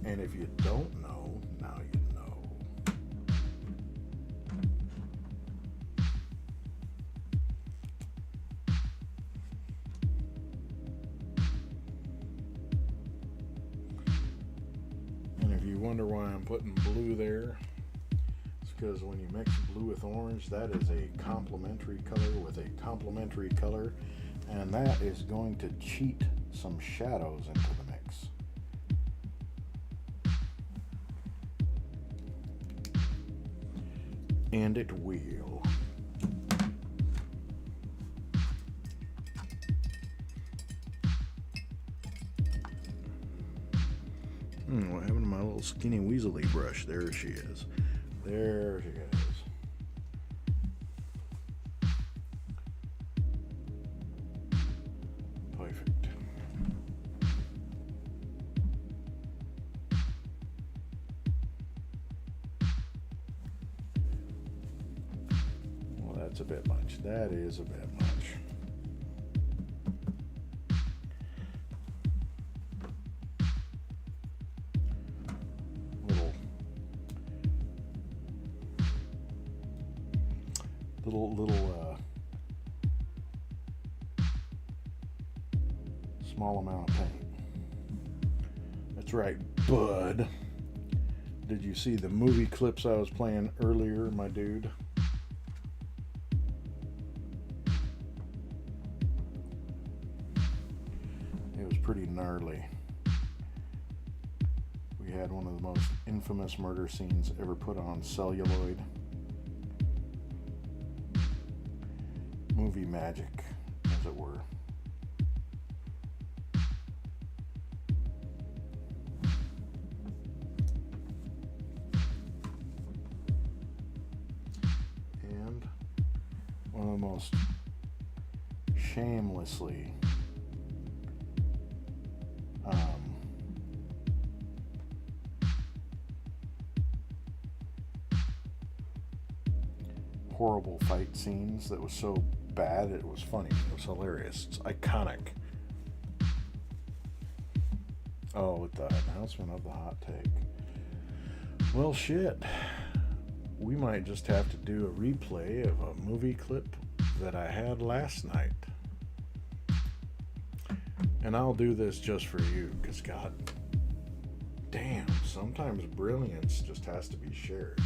And if you don't know, now you know. And if you wonder why I'm putting blue there, it's because when you mix blue with orange, that is a complementary color with a complementary color, and that is going to cheat some shadows into the mix. And it will. What happened to my little skinny weaselly brush? There she is. There she is. Perfect. That's a bit much. That is a bit much. Little small amount of paint. That's right, bud. Did you see the movie clips I was playing earlier, my dude? It was pretty gnarly. We had one of the most infamous murder scenes ever put on celluloid. Movie magic, as it were. And one of the most shamelessly horrible fight scenes that was so bad it was funny. It was hilarious. It's iconic. Oh, with the announcement of the hot take. Well, shit. We might just have to do a replay of a movie clip that I had last night. And I'll do this just for you, because god damn, sometimes brilliance just has to be shared.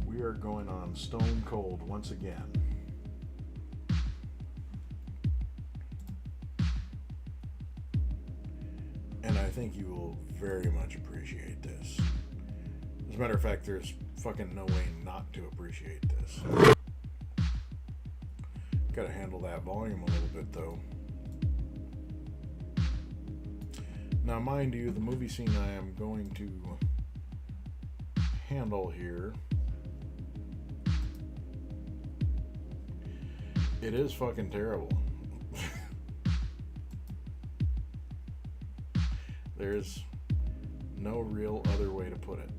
We are going on Stone Cold once again. And I think you will very much appreciate this. As a matter of fact, there's fucking no way not to appreciate this. Gotta handle that volume a little bit though. Now mind you, the movie scene I am going to handle here, it is fucking terrible. There's no real other way to put it.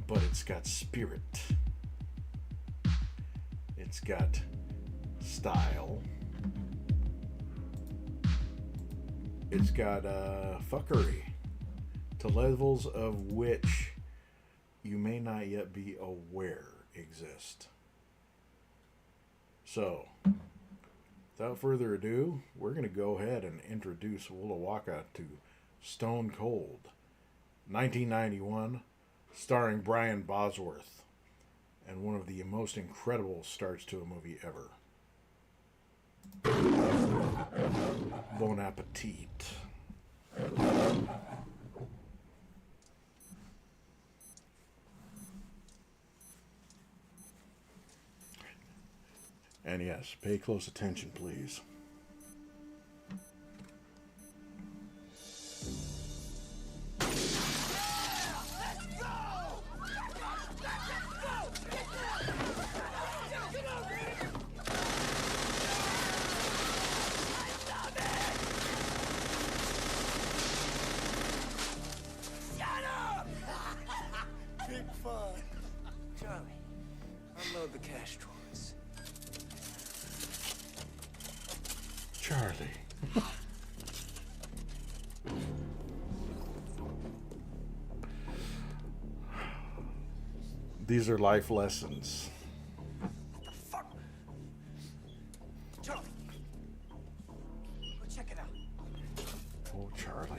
But it's got spirit. It's got style. It's got fuckery to levels of which you may not yet be aware exist. So, without further ado, we're going to go ahead and introduce Walla Waka to Stone Cold, 1991, starring Brian Bosworth, and one of the most incredible starts to a movie ever. Bon appetit. And yes, pay close attention, please. Big fun. Charlie, unload the cash drawers. Charlie. These are life lessons. What the fuck? Charlie. Go check it out. Oh, Charlie.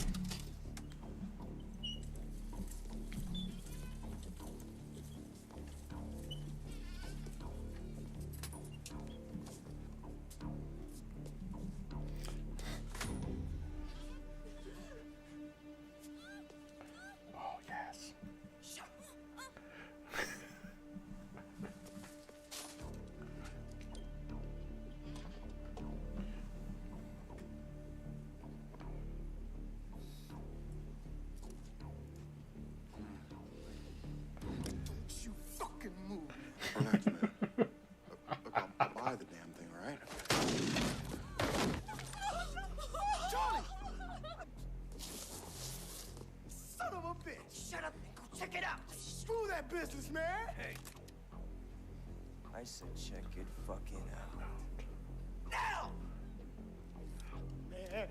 Oh, yes. You fucking move. Relax, man. Look, I'll buy the damn thing, all right? Charlie! Son of a bitch! Shut up and go check it out! Screw that business, man! Hey. I said check it fucking out. Now! Man.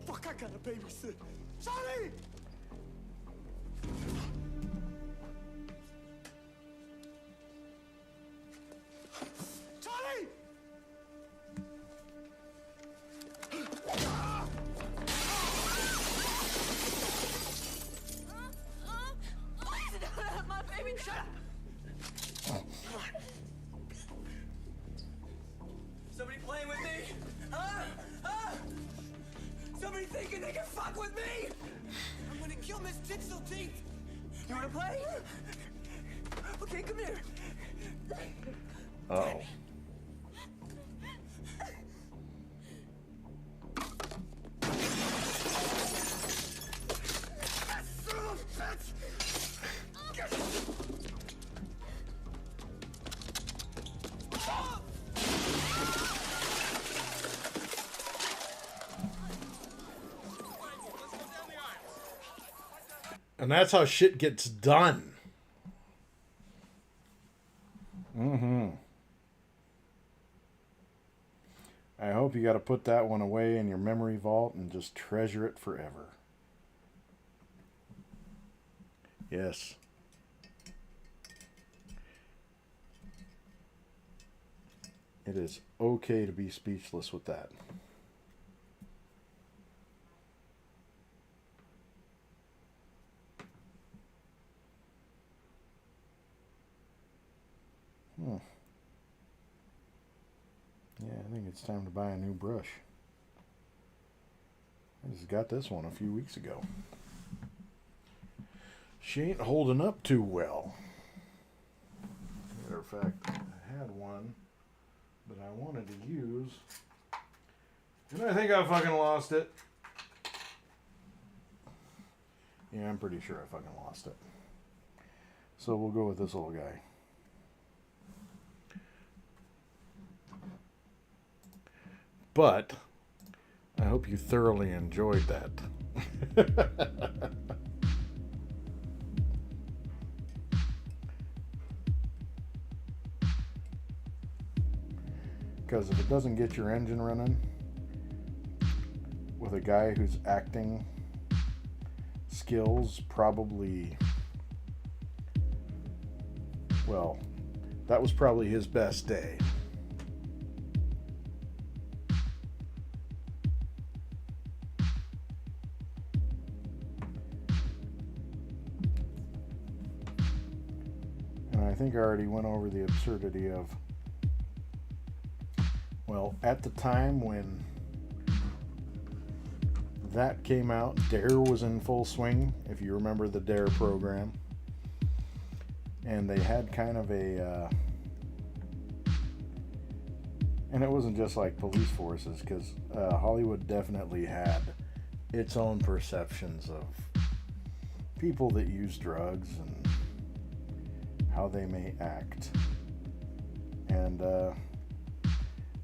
Fuck, I gotta babysit. Charlie! Charlie! Please don't have my baby. thinking they can fuck with me? I'm gonna kill Miss Titsel Teeth. You wanna play? Okay, come here. Uh-oh. Son of a bitch! And that's how shit gets done. I hope you got to put that one away in your memory vault and just treasure it forever. Yes. It is okay to be speechless with that. Yeah, I think it's time to buy a new brush. I just got this one a few weeks ago. She ain't holding up too well. Matter of fact, I had one that I wanted to use, and I think I fucking lost it. Yeah, I'm pretty sure I fucking lost it. So we'll go with this little guy. But I hope you thoroughly enjoyed that. Because if it doesn't get your engine running with a guy whose acting skills probably, well, that was probably his best day. I think I already went over the absurdity of, well, at the time when that came out, DARE was in full swing, if you remember the DARE program. And they had kind of a, and it wasn't just like police forces, because Hollywood definitely had its own perceptions of people that use drugs and how they may act. And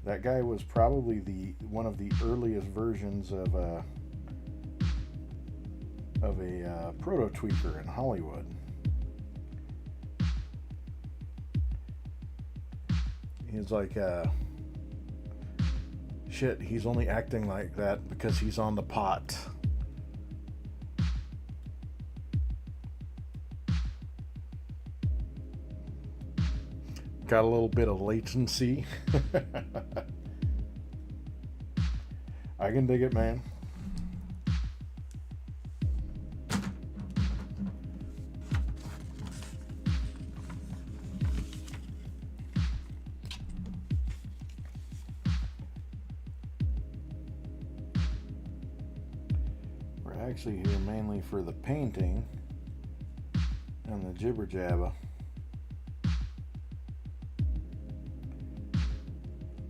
that guy was probably one of the earliest versions of a proto-tweaker in Hollywood. He's like, shit, he's only acting like that because he's on the pot. Got a little bit of latency. I can dig it, man. We're actually here mainly for the painting and the jibber jabber.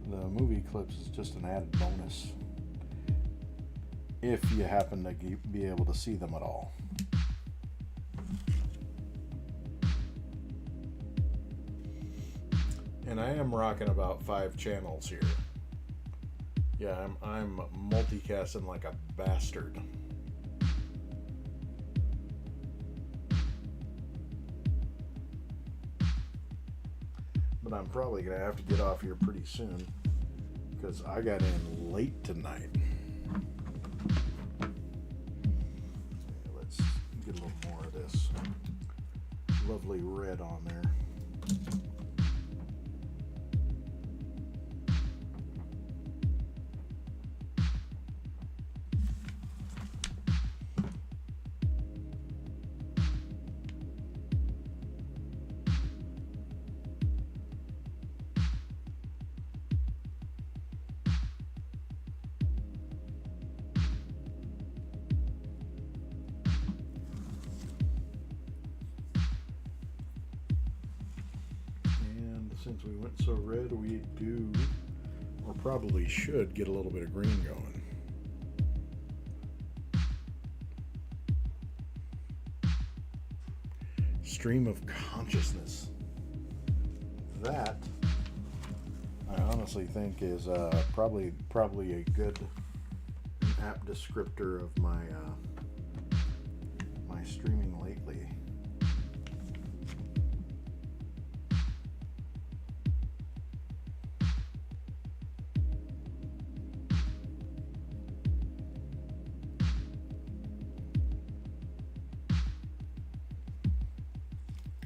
The movie clips is just an added bonus if you happen to be able to see them at all. And I am rocking about 5 channels here. Yeah, I'm multicasting like a bastard. But I'm probably gonna have to get off here pretty soon because I got in late tonight. Let's get a little more of this lovely red on there. since we went so red, we do, or probably should, get a little bit of green going. Stream of consciousness. That, I honestly think, is probably a good, apt descriptor of my my streaming lately.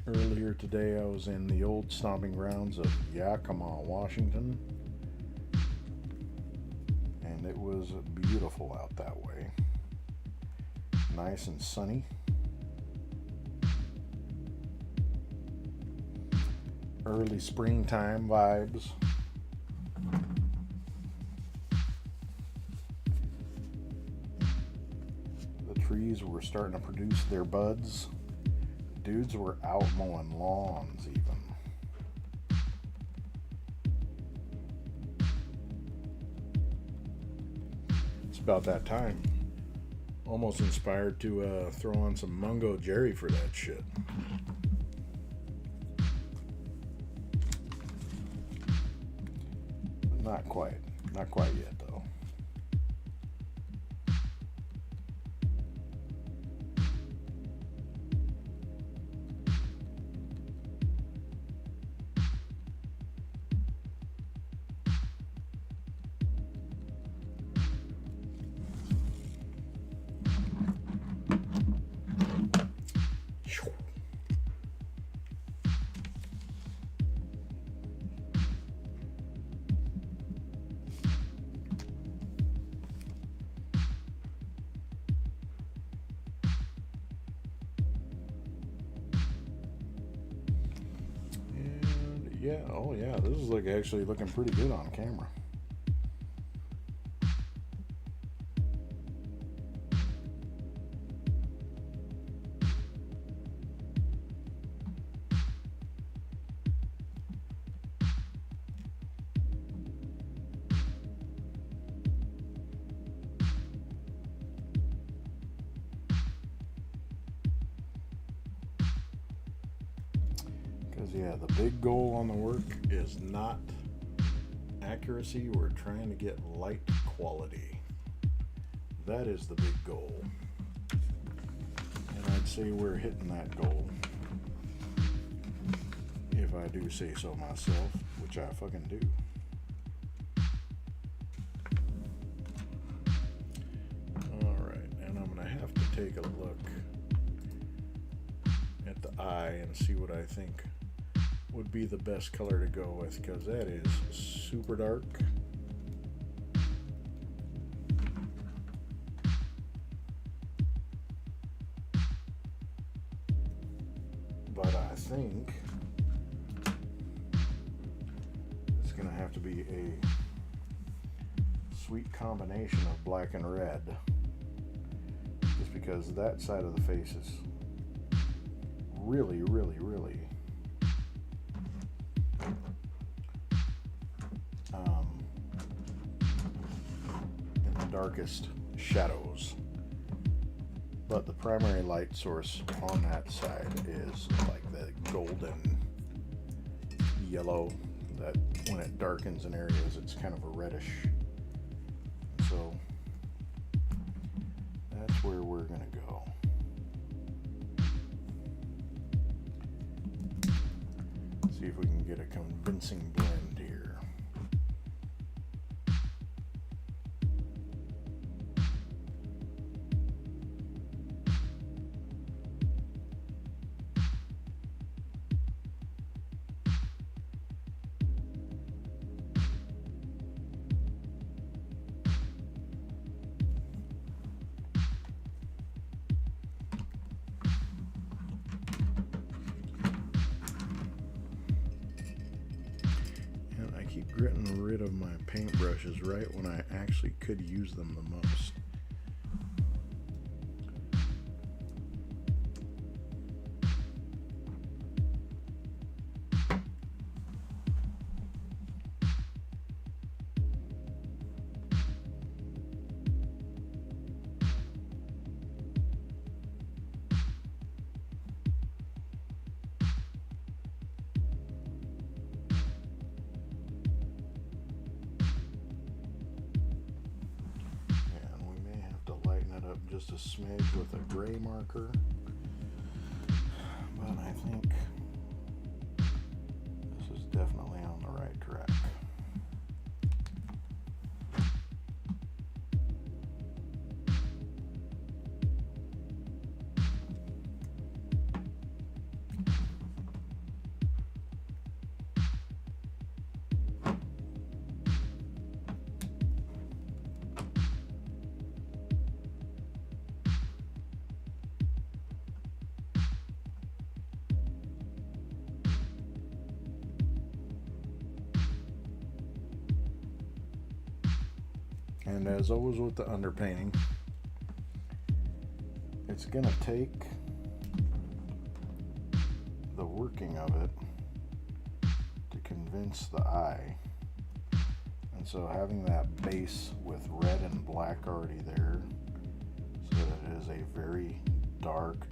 Earlier today, I was in the old stomping grounds of Yakima, Washington, and it was beautiful out that way. Nice and sunny. Early springtime vibes. The trees were starting to produce their buds. Dudes were out mowing lawns even. It's about that time. Almost inspired to throw on some Mungo Jerry for that shit. But not quite. Not quite yet though. Yeah, oh yeah, this is like actually looking pretty good on camera. Yeah, the big goal on the work is not accuracy. We're trying to get light quality. That is the big goal. And I'd say we're hitting that goal. If I do say so myself, which I fucking do. Alright, and I'm going to have to take a look at the eye and see what I think would be the best color to go with, because that is super dark. But I think it's gonna have to be a sweet combination of black and red, just because that side of the face is really in the darkest shadows, but the primary light source on that side is like the golden yellow that when it darkens in areas it's kind of a reddish. So that's where we're gonna go. See if we can get a convincing blend here. Keep getting rid of my paintbrushes right when I actually could use them the most. just a smidge with a gray marker. But I think this is definitely on the right track. And as always with the underpainting, it's going to take the working of it to convince the eye. And so having that base with red and black already there, so that it is a very dark,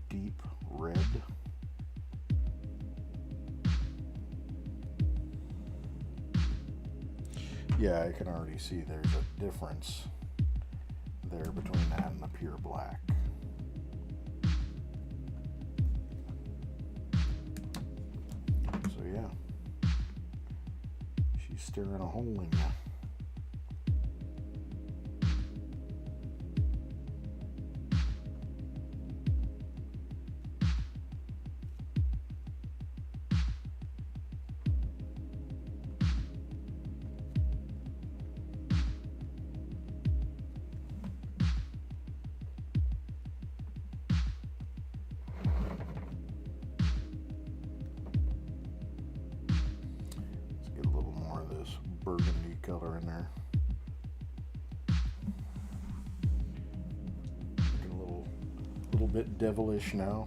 deep red. Yeah, I can already see there's a difference there between that and the pure black. So yeah, she's staring a hole in you. Burgundy color in there. Looking a little bit devilish now.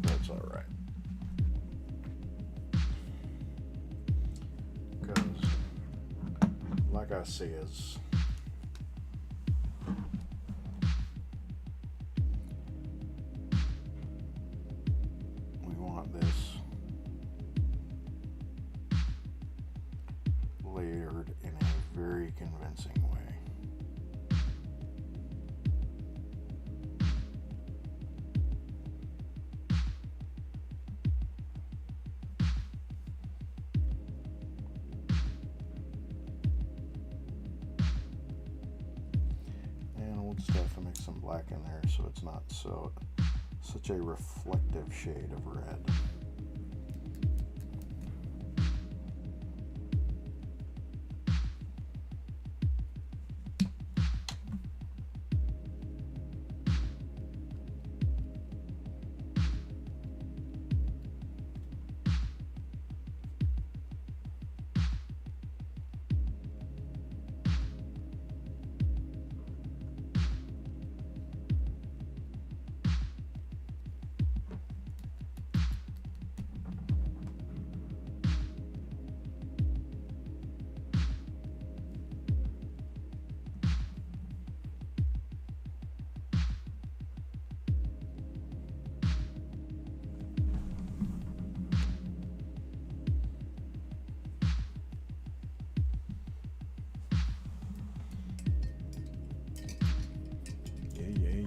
That's all right. Like I says, we want this layered in a very convincing way. Just have to mix some black in there so it's not such a reflective shade of red.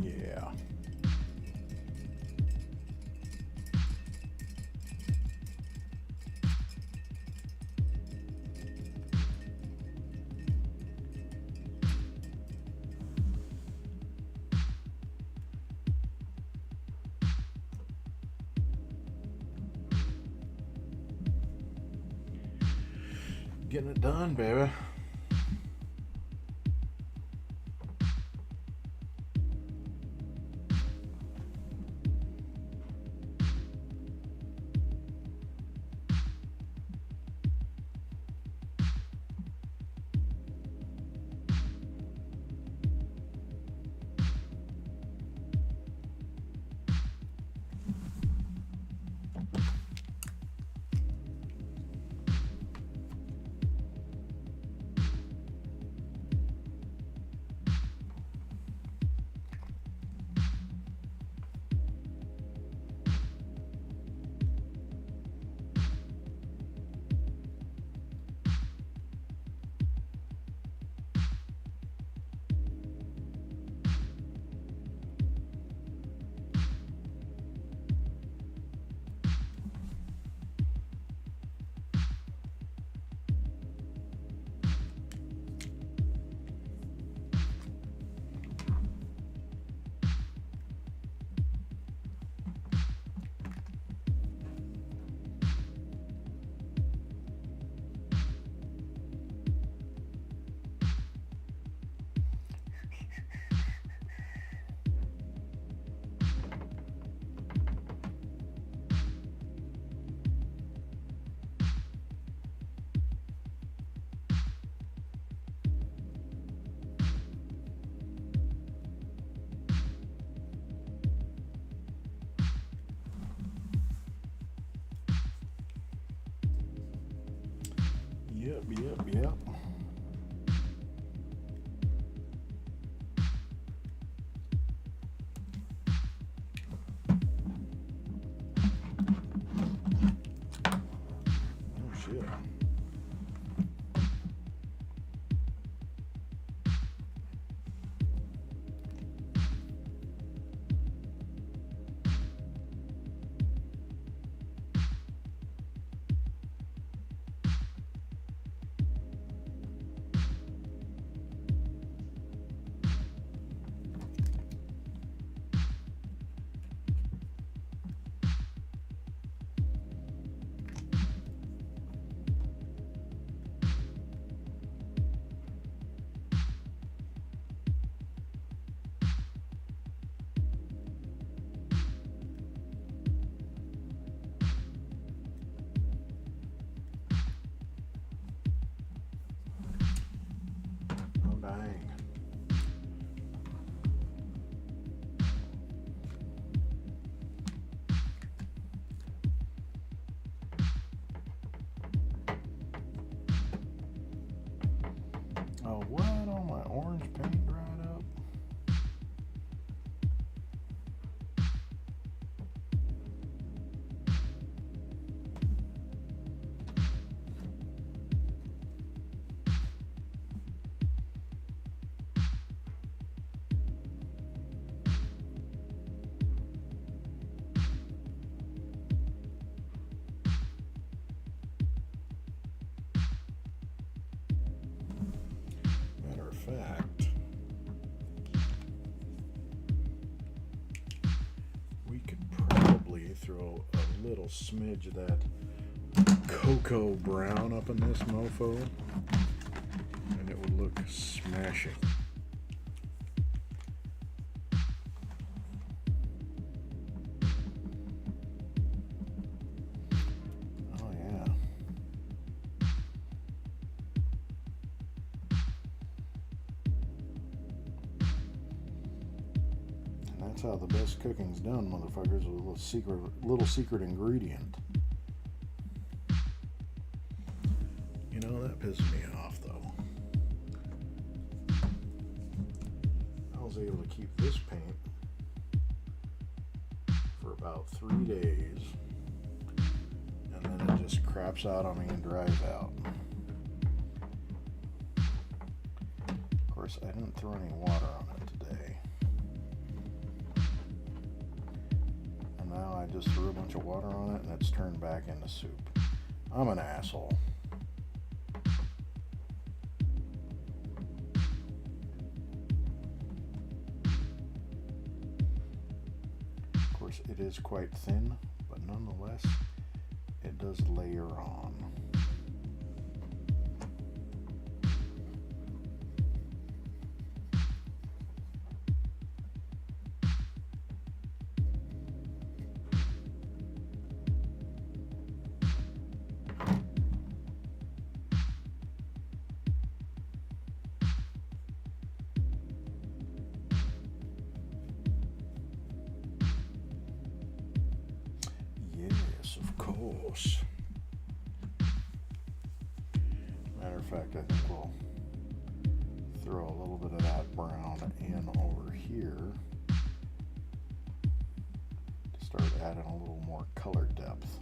Yeah. Getting it done, baby. Yep. Oh shit. Oh dang. Oh, what? All my orange paint dried up? Matter of fact, we could probably throw a little smidge of that cocoa brown up in this mofo, and it would look smashing. Oh yeah. And that's how the best cooking's done, motherfuckers, with a little secret ingredient. You know, that pisses me off, though. I was able to keep this paint for about 3 days, and then it just craps out on me and dries out. Of course, I didn't throw any water on it today. And now I just threw a bunch of water on it, and it's turned back into soup. I'm an asshole. It is quite thin, but nonetheless, it does layer on. Matter of fact, I think we'll throw a little bit of that brown in over here to start adding a little more color depth.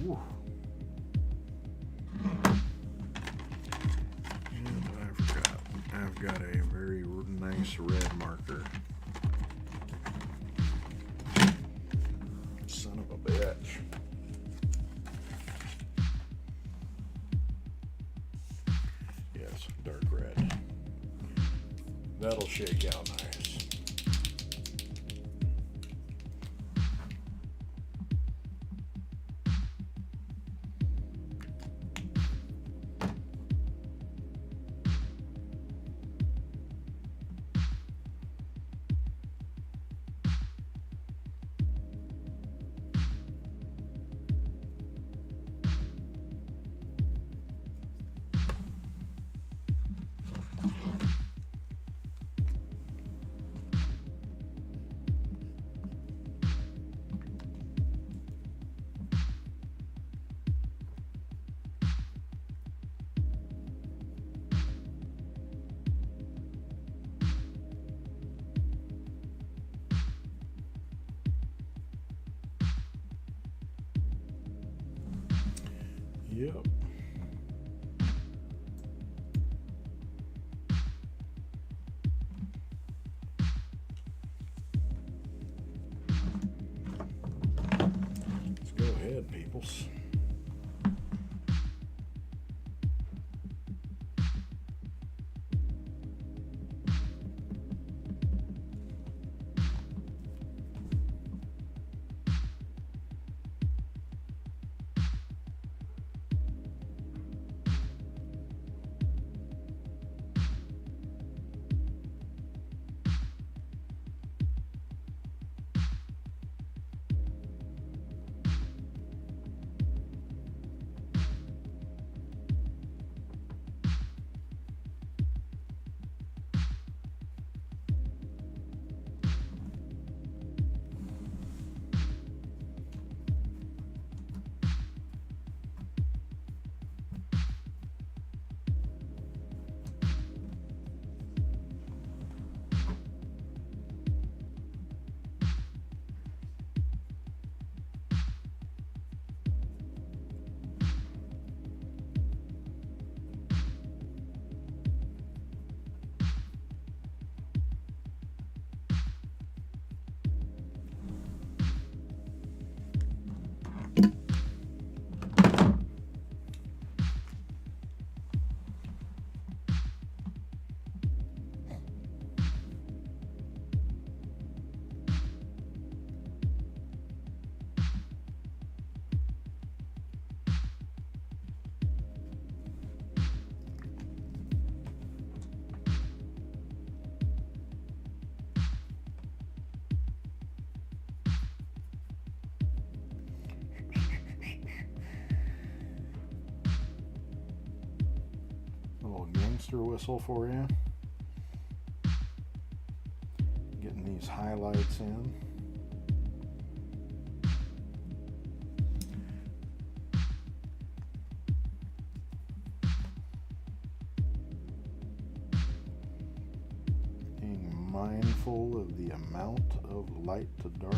Whew. And I forgot, I've got a very nice red marker. Son of a bitch. Yes, dark red. That'll shake out nice. Yep. Let's go ahead, peoples. Little gangster whistle for you. Getting these highlights in. Being mindful of the amount of light to dark.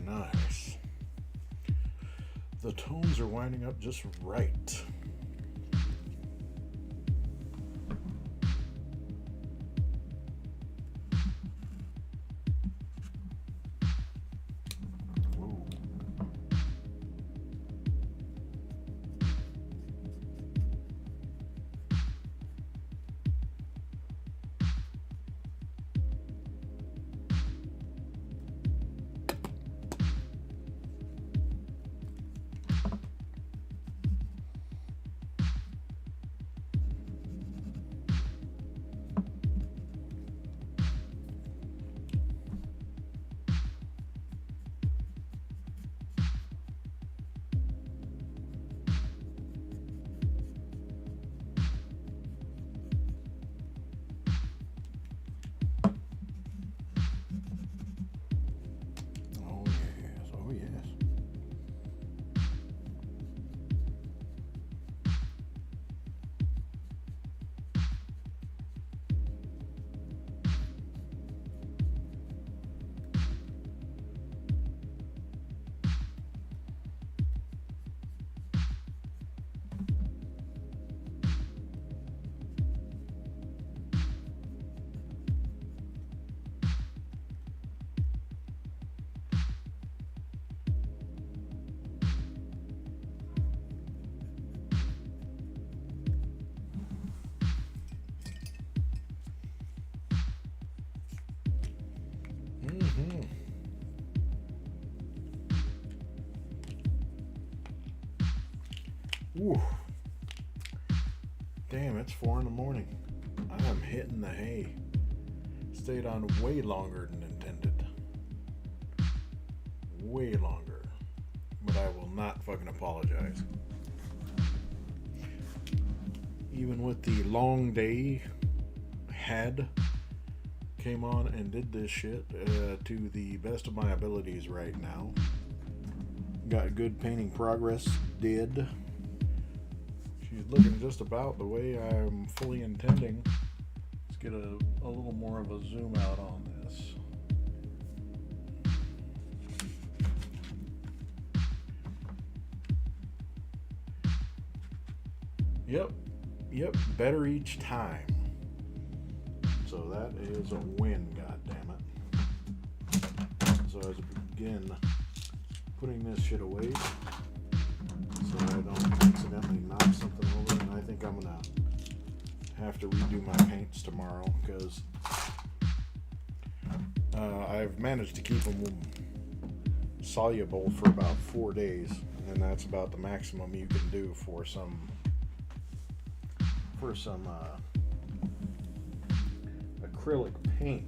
nice. The tones are winding up just right. Ooh. Damn, it's 4 in the morning. I am hitting the hay. Stayed on way longer than intended. Way longer. But I will not fucking apologize. Even with the long day had came on and did this shit to the best of my abilities right now. Got good painting progress, did. She's looking just about the way I'm fully intending. Let's get a little more of a zoom out on this. Yep, better each time. So that is a win, goddammit. So as I begin putting this shit away, so I don't accidentally knock something over, and I think I'm gonna have to redo my paints tomorrow because I've managed to keep them soluble for about 4 days, and that's about the maximum you can do for some acrylic paint,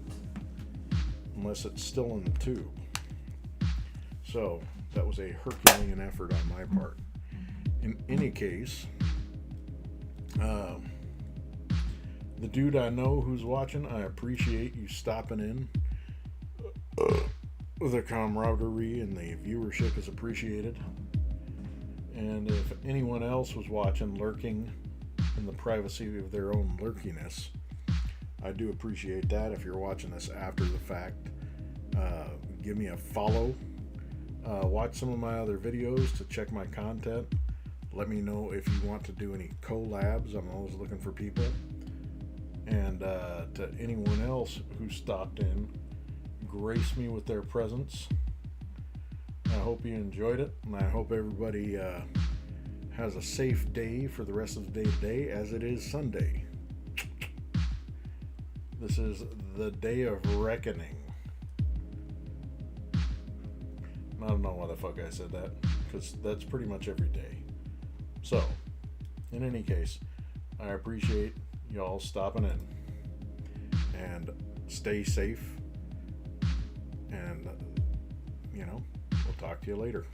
unless it's still in the tube. So that was a Herculean effort on my part. In any case, the dude I know who's watching, I appreciate you stopping in. The camaraderie and the viewership is appreciated. And if anyone else was watching, lurking in the privacy of their own lurkiness, I do appreciate that. If you're watching this after the fact, give me a follow. Watch some of my other videos to check my content. Let me know if you want to do any collabs. I'm always looking for people. And to anyone else who stopped in, grace me with their presence. I hope you enjoyed it, and I hope everybody has a safe day for the rest of the day today, as it is Sunday. This is the day of reckoning. I don't know why the fuck I said that, because that's pretty much every day. So, in any case, I appreciate y'all stopping in, and stay safe, and, we'll talk to you later.